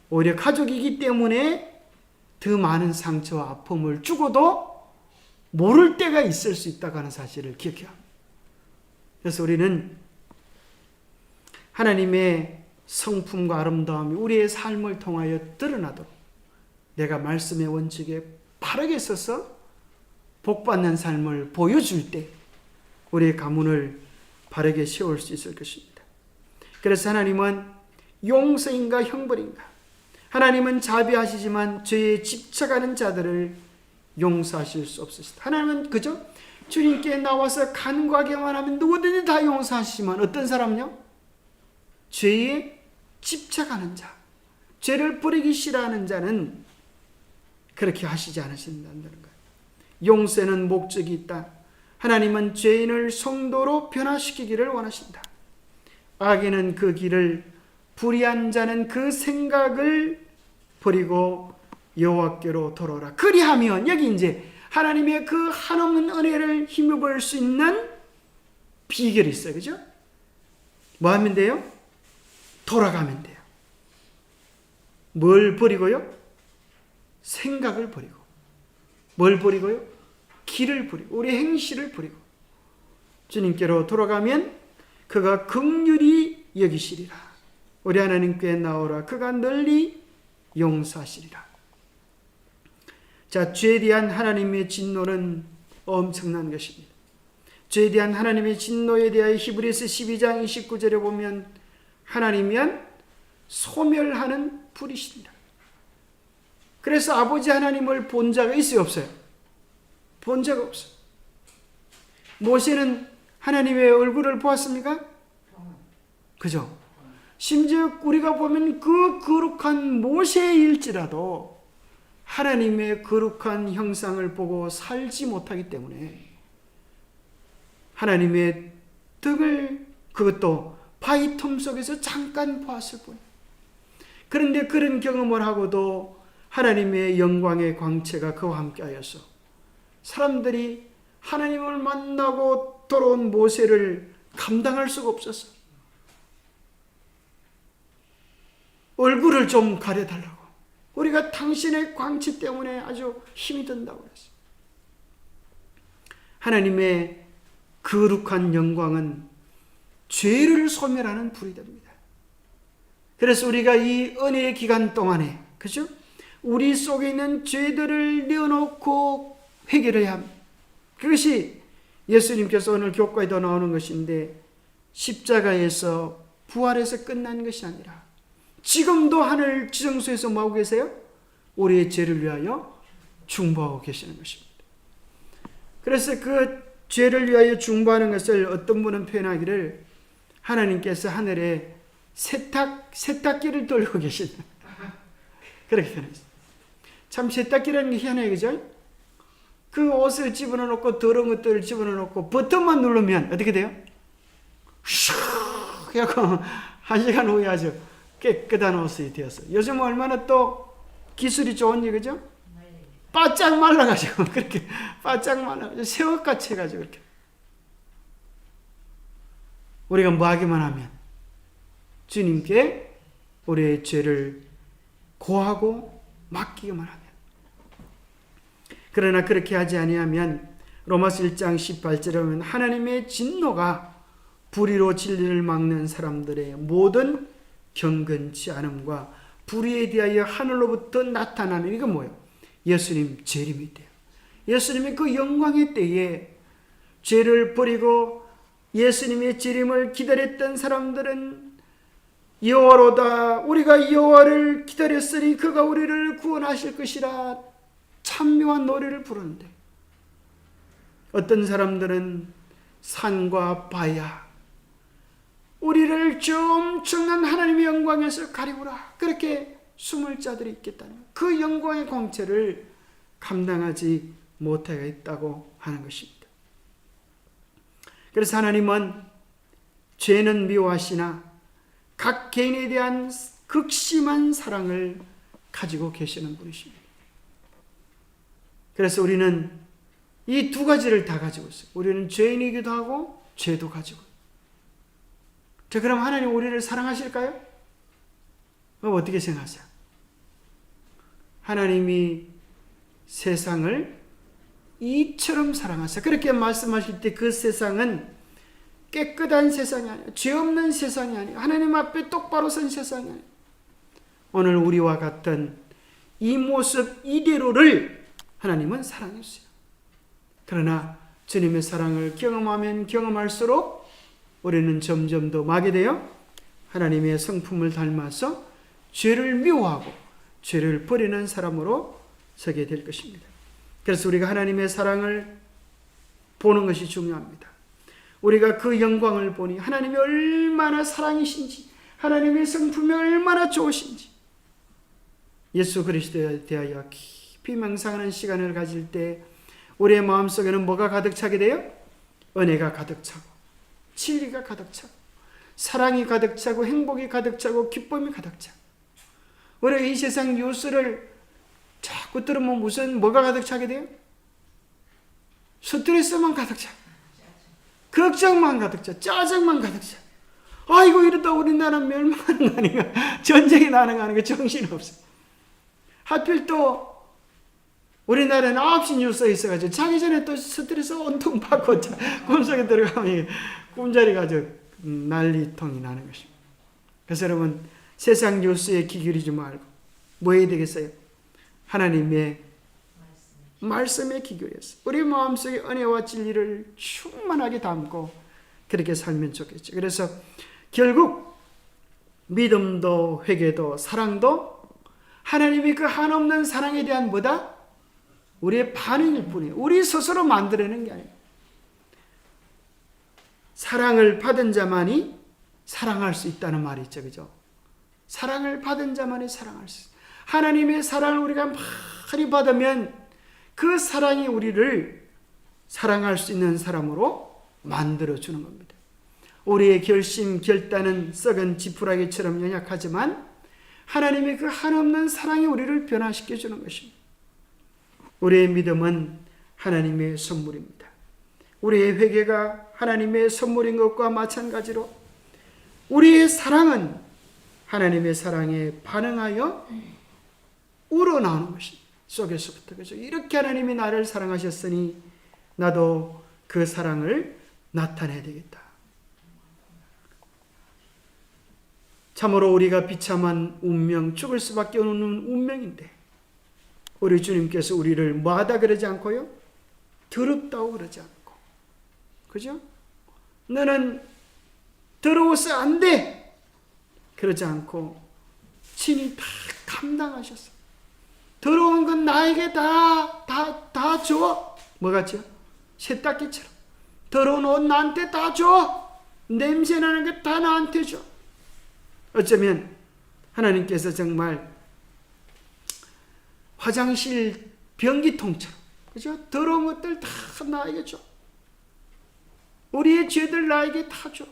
오히려 가족이기 때문에 더 많은 상처와 아픔을 주고도 모를 때가 있을 수 있다고 하는 사실을 기억해야 합니다. 그래서 우리는 하나님의 성품과 아름다움이 우리의 삶을 통하여 드러나도록 내가 말씀의 원칙에 바르게 서서 복받는 삶을 보여줄 때 우리의 가문을 바르게 세울 수 있을 것입니다. 그래서 하나님은 용서인가 형벌인가? 하나님은 자비하시지만 죄에 집착하는 자들을 용서하실 수 없으시다. 하나님은 그죠? 주님께 나와서 간구하기만 하면 누구든지 다 용서하시지만 어떤 사람은요? 죄에 집착하는 자, 죄를 버리기 싫어하는 자는 그렇게 하시지 않으신다는 거예요. 용서는 목적이 있다. 하나님은 죄인을 성도로 변화시키기를 원하신다. 악인은 그 길을, 불의한 자는 그 생각을 버리고 여호와께로 돌아오라. 그리하면 여기 이제 하나님의 그 한없는 은혜를 힘입을 수 있는 비결이 있어요. 그죠? 뭐 하면 돼요? 돌아가면 돼요. 뭘 버리고요? 생각을 버리고. 뭘 버리고요? 길을 버리고. 우리 행실을 버리고. 주님께로 돌아가면 그가 긍휼히 여기시리라. 우리 하나님께 나오라. 그가 널리 용서하시리라. 자, 죄에 대한 하나님의 진노는 엄청난 것입니다. 죄에 대한 하나님의 진노에 대하여 히브리서 12장 29절에 보면 하나님은 소멸하는 불이시니라. 그래서 아버지 하나님을 본 자가 있어요, 없어요? 본 자가 없어요. 모세는 하나님의 얼굴을 보았습니까? 그죠? 심지어 우리가 보면 그 거룩한 모세일지라도 하나님의 거룩한 형상을 보고 살지 못하기 때문에 하나님의 덕을, 그것도 바위 틈 속에서 잠깐 보았을 뿐. 그런데 그런 경험을 하고도 하나님의 영광의 광채가 그와 함께하여서 사람들이 하나님을 만나고 돌아온 모세를 감당할 수가 없었어. 얼굴을 좀 가려달라고. 우리가 당신의 광채 때문에 아주 힘이 든다고 그랬어. 하나님의 거룩한 영광은 죄를 소멸하는 불이 됩니다. 그래서 우리가 이 은혜의 기간 동안에, 그죠? 우리 속에 있는 죄들을 내어놓고 회개해야 합니다. 그것이 예수님께서 오늘 교과에도 나오는 것인데, 십자가에서 부활해서 끝난 것이 아니라 지금도 하늘 지정소에서 뭐하고 계세요? 우리의 죄를 위하여 중보하고 계시는 것입니다. 그래서 그 죄를 위하여 중보하는 것을 어떤 분은 표현하기를 하나님께서 하늘에 세탁기를 돌리고 계신다. 그렇게 표현했어요. 참 세탁기라는 게 희한해요. 그죠? 그 옷을 집어넣고 더러운 것들을 집어넣고 버튼만 누르면 어떻게 돼요? 슉 해갖고 1시간 후에 아주 깨끗한 옷이 되었어요. 요즘 얼마나 또 기술이 좋은지, 그죠? 바짝 말라가지고 그렇게 바짝 말라가지고 새옷같이 해가지고 이렇게. 우리가 뭐 하기만 하면 주님께 우리의 죄를 고하고 맡기기만 하면. 그러나 그렇게 하지 아니하면 로마서 1장 18절에 보면 하나님의 진노가 불의로 진리를 막는 사람들의 모든 경건치 않음과 불의에 대하여 하늘로부터 나타나는, 이건 뭐예요? 예수님 재림이 돼요. 예수님의 그 영광의 때에 죄를 버리고 예수님의 재림을 기다렸던 사람들은 여호와로다, 우리가 여호와를 기다렸으니 그가 우리를 구원하실 것이라 찬미와 노래를 부르는데, 어떤 사람들은 산과 바야 우리를 저 엄청난 하나님의 영광에서 가리우라, 그렇게 숨을 자들이 있겠다는, 그 영광의 광채를 감당하지 못하겠다고 하는 것입니다. 그래서 하나님은 죄는 미워하시나 각 개인에 대한 극심한 사랑을 가지고 계시는 분이십니다. 그래서 우리는 이 두 가지를 다 가지고 있어요. 우리는 죄인이기도 하고 죄도 가지고. 자, 그럼 하나님 우리를 사랑하실까요? 어떻게 생각하세요? 하나님이 세상을 이처럼 사랑하세요. 그렇게 말씀하실 때 그 세상은 깨끗한 세상이 아니에요. 죄 없는 세상이 아니에요. 하나님 앞에 똑바로 선 세상이 아니에요. 오늘 우리와 같은 이 모습 이대로를 하나님은 사랑했어요. 그러나 주님의 사랑을 경험하면 경험할수록 우리는 점점 더 마게 되어 하나님의 성품을 닮아서 죄를 미워하고 죄를 버리는 사람으로 서게 될 것입니다. 그래서 우리가 하나님의 사랑을 보는 것이 중요합니다. 우리가 그 영광을 보니 하나님이 얼마나 사랑이신지, 하나님의 성품이 얼마나 좋으신지, 예수 그리스도에 대하여 깊이 맹상하는 시간을 가질 때 우리의 마음속에는 뭐가 가득 차게 돼요? 은혜가 가득 차고 진리가 가득 차고 사랑이 가득 차고 행복이 가득 차고 기쁨이 가득 차고. 우리가 이 세상 뉴스를 자꾸 들으면 뭐가 가득 차게 돼요? 스트레스만 가득 차, 걱정만 가득 차, 짜증만 가득 차. 아이고 이러다 우리나라 멸망하는 거 아닌가, 전쟁이 나는 거 아닌가, 정신없어. 하필 또 우리나라는 9시 뉴스에 있어가지고 자기 전에 또 스트레스 온통 받고 꿈속에 들어가면 꿈자리가 난리통이 나는 것입니다. 그래서 여러분, 세상 뉴스에 귀 기울이지 말고 뭐 해야 되겠어요? 하나님의 말씀에 귀 기울여서 우리 마음속에 은혜와 진리를 충만하게 담고 그렇게 살면 좋겠죠. 그래서 결국 믿음도 회개도 사랑도 하나님이 그 한없는 사랑에 대한 뭐다? 우리의 반응일 뿐이에요. 우리 스스로 만들어내는 게 아니에요. 사랑을 받은 자만이 사랑할 수 있다는 말이 있죠. 그죠? 사랑을 받은 자만이 사랑할 수 있어요. 하나님의 사랑을 우리가 많이 받으면 그 사랑이 우리를 사랑할 수 있는 사람으로 만들어주는 겁니다. 우리의 결심, 결단은 썩은 지푸라기처럼 연약하지만 하나님의 그 한없는 사랑이 우리를 변화시켜 주는 것입니다. 우리의 믿음은 하나님의 선물입니다. 우리의 회개가 하나님의 선물인 것과 마찬가지로 우리의 사랑은 하나님의 사랑에 반응하여 우러나오는 것입니다. 속에서부터. 그죠? 이렇게 하나님이 나를 사랑하셨으니 나도 그 사랑을 나타내야 되겠다. 참으로 우리가 비참한 운명, 죽을 수밖에 없는 운명인데 우리 주님께서 우리를 뭐하다 그러지 않고요? 더럽다고 그러지 않고, 그죠? 너는 더러워서 안 돼! 그러지 않고 친히 다 감당하셨어. 더러운 건 나에게 다 줘. 뭐 같죠? 세탁기처럼. 더러운 옷 나한테 다 줘. 냄새 나는 게 다 나한테 줘. 어쩌면 하나님께서 정말 화장실 변기통처럼, 그죠? 더러운 것들 다 나에게 줘. 우리의 죄들 나에게 다 줘.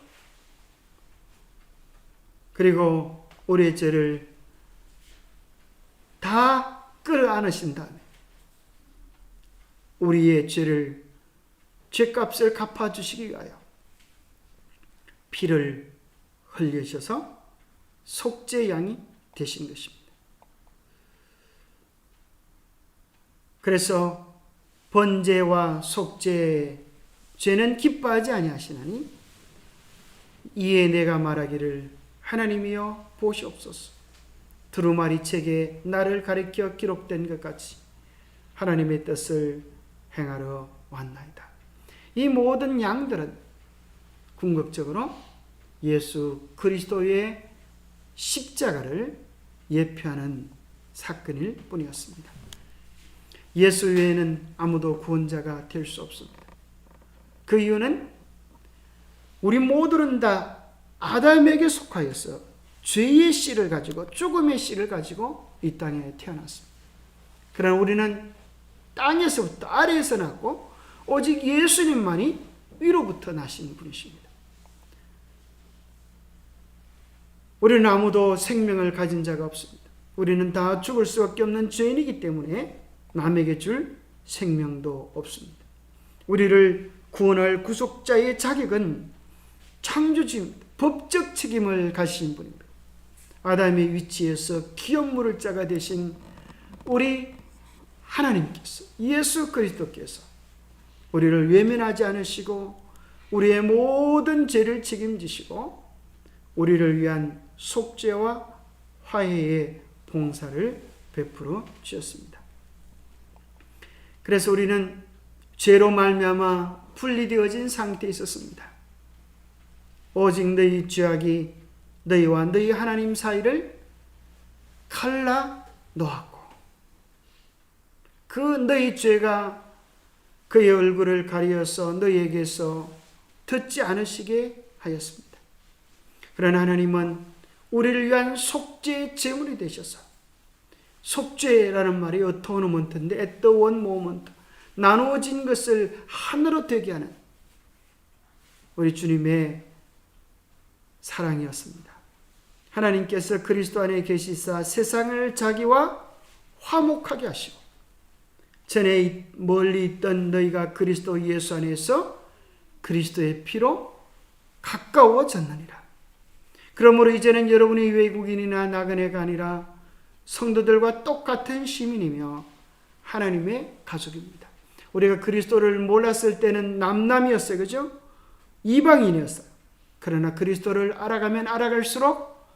그리고 우리의 죄를 다 끌어안으신 다음에 우리의 죄값을 갚아주시기 위하여 피를 흘리셔서 속죄양이 되신 것입니다. 그래서 번제와 속죄, 죄는 기뻐하지 아니하시나니 이에 내가 말하기를 하나님이여 보시옵소서. 두루마리 책에 나를 가리켜 기록된 것 같이 하나님의 뜻을 행하러 왔나이다. 이 모든 양들은 궁극적으로 예수 그리스도의 십자가를 예표하는 사건일 뿐이었습니다. 예수 외에는 아무도 구원자가 될 수 없습니다. 그 이유는 우리 모두는 다 아담에게 속하여서 죄의 씨를 가지고, 죽음의 씨를 가지고 이 땅에 태어났습니다. 그러나 우리는 땅에서부터, 아래에서 났고 오직 예수님만이 위로부터 나신 분이십니다. 우리는 아무도 생명을 가진 자가 없습니다. 우리는 다 죽을 수밖에 없는 죄인이기 때문에 남에게 줄 생명도 없습니다. 우리를 구원할 구속자의 자격은 창조주입니다. 법적 책임을 가신 분입니다. 아담의 위치에서 기업물을 자가 되신 우리 하나님께서, 예수 그리스도께서 우리를 외면하지 않으시고 우리의 모든 죄를 책임지시고 우리를 위한 속죄와 화해의 봉사를 베풀어 주셨습니다. 그래서 우리는 죄로 말미암아 분리되어진 상태에 있었습니다. 오직 너희 죄악이 너희와 너희 하나님 사이를 갈라 놓았고 그 너희 죄가 그의 얼굴을 가리어서 너희에게서 듣지 않으시게 하였습니다. 그러나 하나님은 우리를 위한 속죄의 제물이 되셔서, 속죄라는 말이 어토노먼트인데 에떠원 모먼트, 나누어진 것을 하나로 되게 하는 우리 주님의 사랑이었습니다. 하나님께서 그리스도 안에 계시사 세상을 자기와 화목하게 하시고 전에 멀리 있던 너희가 그리스도 예수 안에서 그리스도의 피로 가까워졌느니라. 그러므로 이제는 여러분이 외국인이나 나그네가 아니라 성도들과 똑같은 시민이며 하나님의 가족입니다. 우리가 그리스도를 몰랐을 때는 남남이었어요. 그죠? 이방인이었어요. 그러나 그리스도를 알아가면 알아갈수록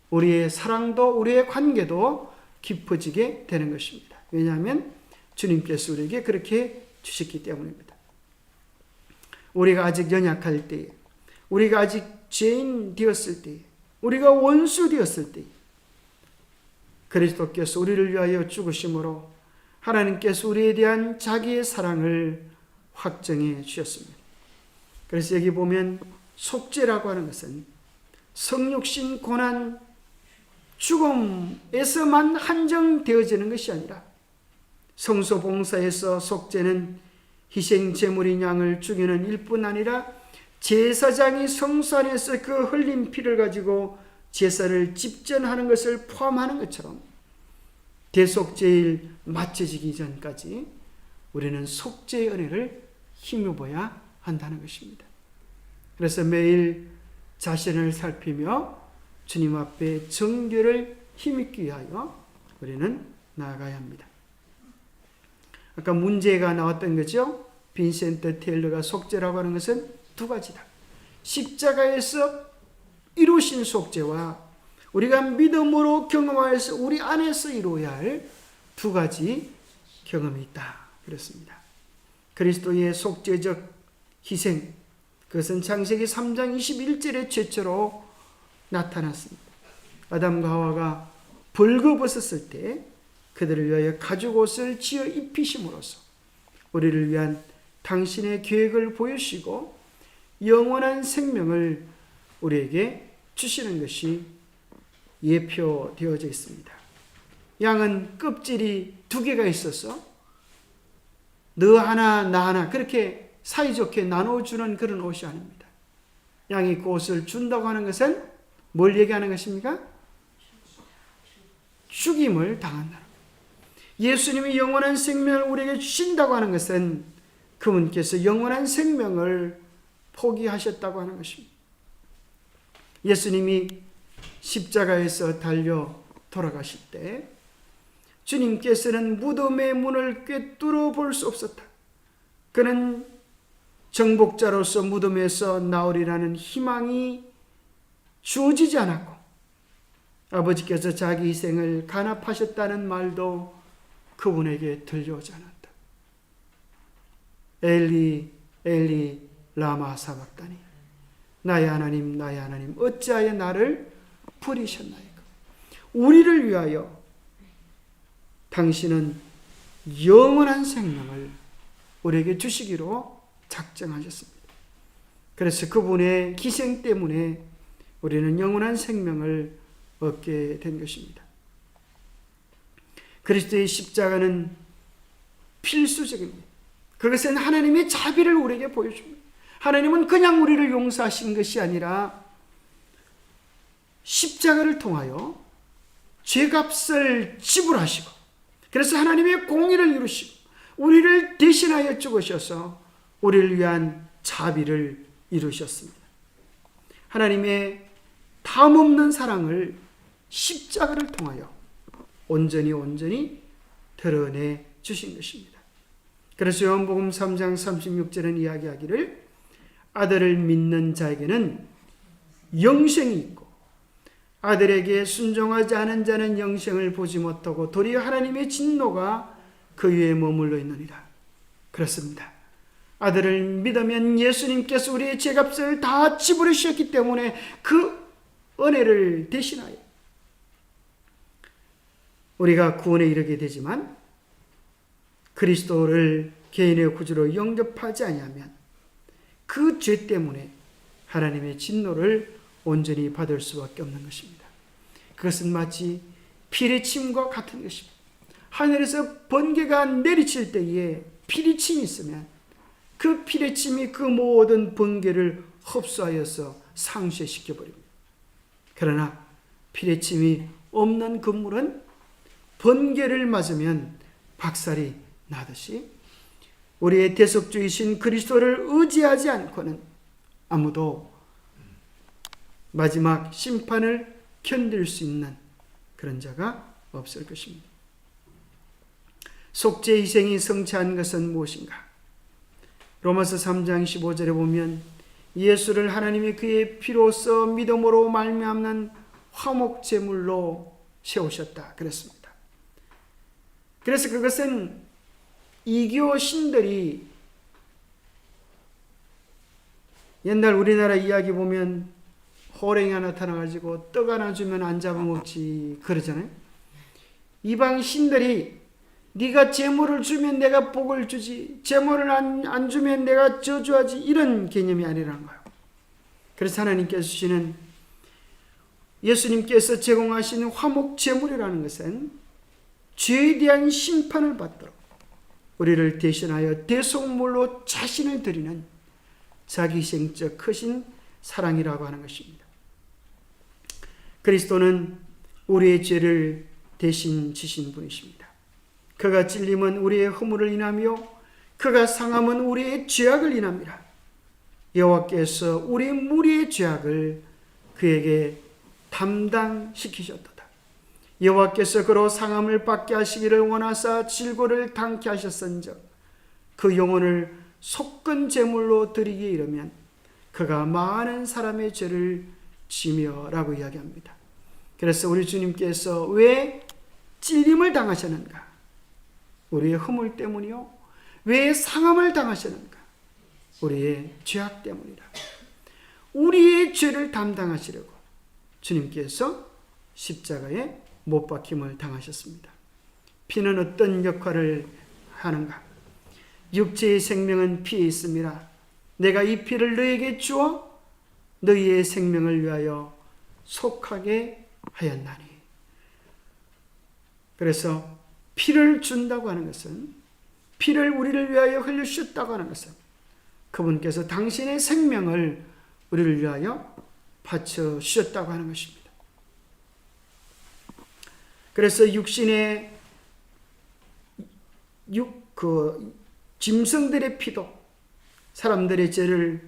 우리의 사랑도 우리의 관계도 깊어지게 되는 것입니다. 왜냐하면 주님께서 우리에게 그렇게 주셨기 때문입니다. 우리가 아직 연약할 때에, 우리가 아직 죄인 되었을 때에, 우리가 원수 되었을 때에 그리스도께서 우리를 위하여 죽으심으로 하나님께서 우리에 대한 자기의 사랑을 확정해 주셨습니다. 그래서 여기 보면 속죄라고 하는 것은 성육신 고난 죽음에서만 한정되어지는 것이 아니라 성소봉사에서 속죄는 희생 제물인 양을 죽이는 일뿐 아니라 제사장이 성소 안에서 그 흘린 피를 가지고 제사를 집전하는 것을 포함하는 것처럼 대속죄일 마쳐지기 전까지 우리는 속죄의 은혜를 힘입어야 한다는 것입니다. 그래서 매일 자신을 살피며 주님 앞에 정죄를 힘입기 위하여 우리는 나아가야 합니다. 아까 문제가 나왔던 거죠. 빈센트 테일러가 속죄라고 하는 것은 두 가지다. 십자가에서 이루신 속죄와 우리가 믿음으로 경험하여서 우리 안에서 이루어야 할 두 가지 경험이 있다. 그렇습니다. 그리스도의 속죄적 희생, 그것은 창세기 3장 21절에 최초로 나타났습니다. 아담과 하와가 벌거벗었을 때 그들을 위하여 가죽옷을 지어 입히심으로써 우리를 위한 당신의 계획을 보여주시고 영원한 생명을 우리에게 주시는 것이 예표되어져 있습니다. 양은 껍질이 두 개가 있어서 너 하나 나 하나 그렇게 사이좋게 나눠주는 그런 옷이 아닙니다. 양이 그 옷을 준다고 하는 것은 뭘 얘기하는 것입니까? 죽임을 당한다. 예수님이 영원한 생명을 우리에게 주신다고 하는 것은 그분께서 영원한 생명을 포기하셨다고 하는 것입니다. 예수님이 십자가에서 달려 돌아가실 때 주님께서는 무덤의 문을 꿰뚫어 볼 수 없었다. 그는 정복자로서 무덤에서 나오리라는 희망이 주어지지 않았고 아버지께서 자기 희생을 간합하셨다는 말도 그분에게 들려오지 않았다. 엘리 엘리 라마 사박다니 나의 하나님 나의 하나님 어찌하여 나를 버리셨나이까. 우리를 위하여 당신은 영원한 생명을 우리에게 주시기로 작정하셨습니다. 그래서 그분의 희생 때문에 우리는 영원한 생명을 얻게 된 것입니다. 그리스도의 십자가는 필수적입니다. 그것은 하나님의 자비를 우리에게 보여줍니다. 하나님은 그냥 우리를 용서하신 것이 아니라 십자가를 통하여 죄값을 지불하시고 그래서 하나님의 공의를 이루시고 우리를 대신하여 죽으셔서 우리를 위한 자비를 이루셨습니다. 하나님의 담없는 사랑을 십자가를 통하여 온전히 드러내 주신 것입니다. 그래서 요한복음 3장 36절은 이야기하기를 아들을 믿는 자에게는 영생이 있고 아들에게 순종하지 않은 자는 영생을 보지 못하고 도리어 하나님의 진노가 그 위에 머물러 있느니라. 그렇습니다. 아들을 믿으면 예수님께서 우리의 죄값을 다 지불하셨기 때문에 그 은혜를 대신하여 우리가 구원에 이르게 되지만 그리스도를 개인의 구주로 영접하지 아니하면 그 죄 때문에 하나님의 진노를 온전히 받을 수밖에 없는 것입니다. 그것은 마치 피리침과 같은 것입니다. 하늘에서 번개가 내리칠 때에 피리침이 있으면 그 피리침이 그 모든 번개를 흡수하여서 상쇄시켜버립니다. 그러나 피리침이 없는 건물은 번개를 맞으면 박살이 나듯이 우리의 대속주이신 그리스도를 의지하지 않고는 아무도 마지막 심판을 견딜 수 있는 그런 자가 없을 것입니다. 속죄 희생이 성취한 것은 무엇인가? 로마서 3장 15절에 보면 예수를 하나님이 그의 피로써 믿음으로 말미암는 화목제물로 세우셨다 그랬습니다. 그래서 그것은 이교 신들이 옛날 우리나라 이야기 보면 호랭이가 나타나가지고 떡 하나 주면 안 잡아먹지 그러잖아요. 이방 신들이 네가 제물을 주면 내가 복을 주지 제물을 안 주면 내가 저주하지 이런 개념이 아니라는 거예요. 그래서 하나님께서 주시는 예수님께서 제공하신 화목 제물이라는 것은 죄에 대한 심판을 받도록 우리를 대신하여 대속물로 자신을 드리는 자기희생적 크신 사랑이라고 하는 것입니다. 그리스도는 우리의 죄를 대신 지신 분이십니다. 그가 찔림은 우리의 허물을 인하며 그가 상함은 우리의 죄악을 인합니다. 여호와께서 우리 무리의 죄악을 그에게 담당시키셨도다. 여호와께서 그로 상함을 받게 하시기를 원하사 질고를 당케 하셨은즉 그 영혼을 속건 제물로 드리기에 이르면 그가 많은 사람의 죄를 지며라고 이야기합니다. 그래서 우리 주님께서 왜 찔림을 당하셨는가? 우리의 허물 때문이요. 왜 상함을 당하셨는가? 우리의 죄악 때문이다. 우리의 죄를 담당하시려고 주님께서 십자가에 못 박힘을 당하셨습니다. 피는 어떤 역할을 하는가? 육체의 생명은 피에 있습니다. 내가 이 피를 너에게 주어 너희의 생명을 위하여 속하게 하였나니. 그래서 피를 준다고 하는 것은, 피를 우리를 위하여 흘려주셨다고 하는 것은 그분께서 당신의 생명을 우리를 위하여 바쳐 주셨다고 하는 것입니다. 그래서 육신의 짐승들의 피도 사람들의 죄를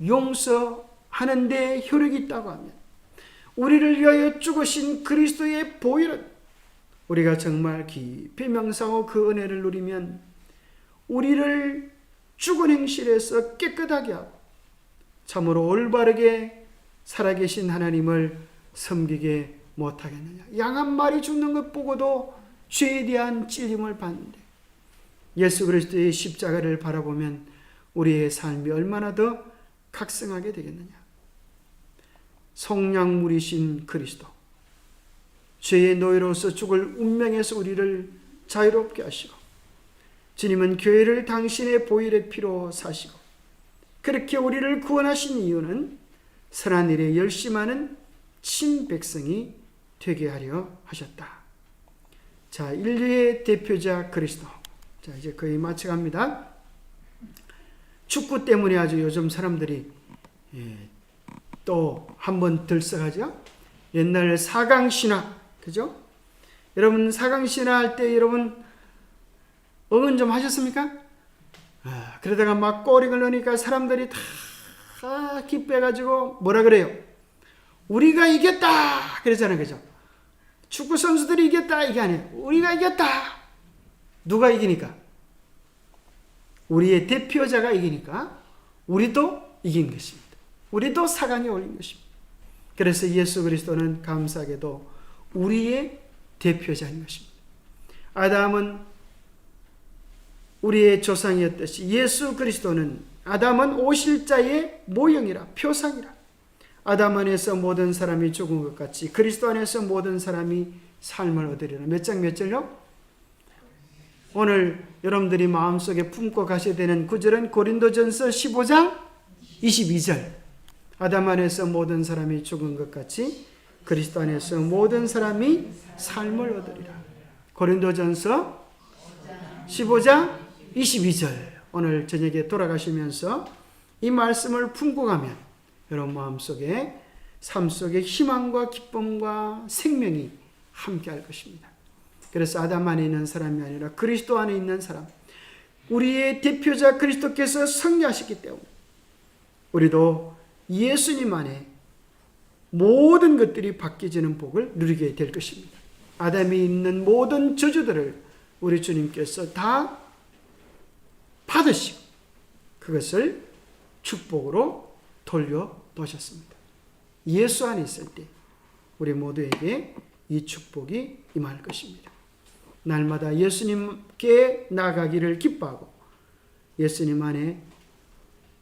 용서하는 데 효력이 있다고 하면, 우리를 위하여 죽으신 그리스도의 보혈은 우리가 정말 깊이 명상하고 그 은혜를 누리면 우리를 죽은 행실에서 깨끗하게 하고 참으로 올바르게 살아계신 하나님을 섬기게 못하겠느냐. 양 한 마리 죽는 것 보고도 죄에 대한 찔림을 받는데 예수 그리스도의 십자가를 바라보면 우리의 삶이 얼마나 더 각성하게 되겠느냐. 성량물이신 그리스도, 죄의 노예로서 죽을 운명에서 우리를 자유롭게 하시고, 주님은 교회를 당신의 보혈의 피로 사시고 그렇게 우리를 구원하신 이유는 선한 일에 열심하는 친백성이 되게 하려 하셨다. 자, 인류의 대표자 그리스도. 자, 이제 거의 마쳐갑니다. 축구 때문에 아주 요즘 사람들이 또 한 번 들썩하죠. 옛날 4강 신화, 그죠? 여러분 4강 신화 할 때 여러분 응원 좀 하셨습니까? 그러다가 막 골을 넣으니까 사람들이 다 기뻐해가지고 뭐라 그래요? 우리가 이겼다! 그러잖아요, 그죠? 축구 선수들이 이겼다! 이게 아니에요. 우리가 이겼다! 누가 이기니까? 우리의 대표자가 이기니까 우리도 이긴 것입니다. 우리도 4강에 올린 것입니다. 그래서 예수 그리스도는 감사하게도 우리의 대표자인 것입니다. 아담은 우리의 조상이었듯이 예수 그리스도는, 아담은 오실자의 모형이라, 표상이라. 아담 안에서 모든 사람이 죽은 것 같이 그리스도 안에서 모든 사람이 삶을 얻으리라. 몇 장 몇 절요? 오늘 여러분들이 마음속에 품고 가셔야 되는 구절은 고린도전서 15장 22절. 아담 안에서 모든 사람이 죽은 것 같이 그리스도 안에서 모든 사람이 삶을 얻으리라. 고린도전서 15장 22절. 오늘 저녁에 돌아가시면서 이 말씀을 품고 가면 여러분 마음속에, 삶 속에 희망과 기쁨과 생명이 함께할 것입니다. 그래서 아담 안에 있는 사람이 아니라 그리스도 안에 있는 사람, 우리의 대표자 그리스도께서 승리하셨기 때문에 우리도 예수님 안에 모든 것들이 바뀌어지는 복을 누리게 될 것입니다. 아담이 있는 모든 저주들을 우리 주님께서 다 받으시고 그것을 축복으로 돌려놓으셨습니다. 예수 안에 있을 때 우리 모두에게 이 축복이 임할 것입니다. 날마다 예수님께 나아가기를 기뻐하고 예수님 안에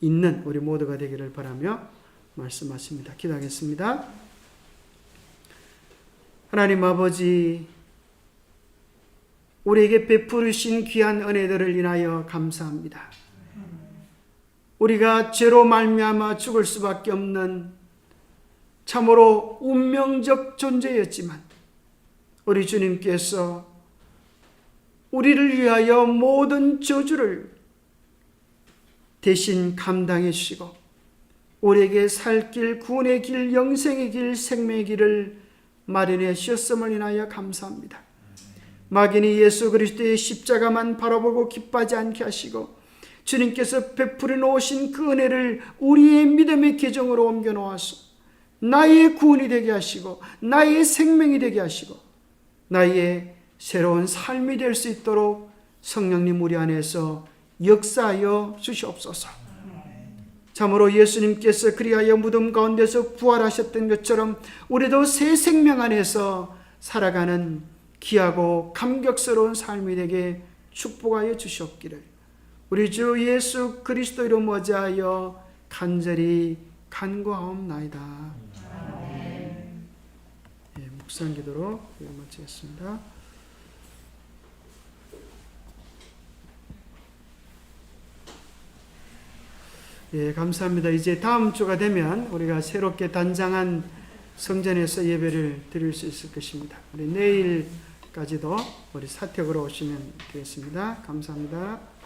있는 우리 모두가 되기를 바라며 말씀하십니다. 기도하겠습니다. 하나님 아버지, 우리에게 베푸르신 귀한 은혜들을 인하여 감사합니다. 우리가 죄로 말미암아 죽을 수밖에 없는 참으로 운명적 존재였지만 우리 주님께서 우리를 위하여 모든 저주를 대신 감당해 주시고 우리에게 살 길, 구원의 길, 영생의 길, 생명의 길을 마련해 주셨음을 인하여 감사합니다. 마귀는 예수 그리스도의 십자가만 바라보고 기뻐하지 않게 하시고 주님께서 베풀어 놓으신 그 은혜를 우리의 믿음의 계정으로 옮겨 놓아서 나의 구원이 되게 하시고 나의 생명이 되게 하시고 나의 새로운 삶이 될 수 있도록 성령님 우리 안에서 역사하여 주시옵소서. 참으로 예수님께서 그리하여 무덤 가운데서 부활하셨던 것처럼 우리도 새 생명 안에서 살아가는 귀하고 감격스러운 삶이 되게 축복하여 주시옵기를 우리 주 예수 그리스도 이름 어자하여 간절히 간구하옵나이다. 예, 묵상 기도로 마치겠습니다. 예, 감사합니다. 이제 다음 주가 되면 우리가 새롭게 단장한 성전에서 예배를 드릴 수 있을 것입니다. 우리 내일까지도 우리 사택으로 오시면 되겠습니다. 감사합니다.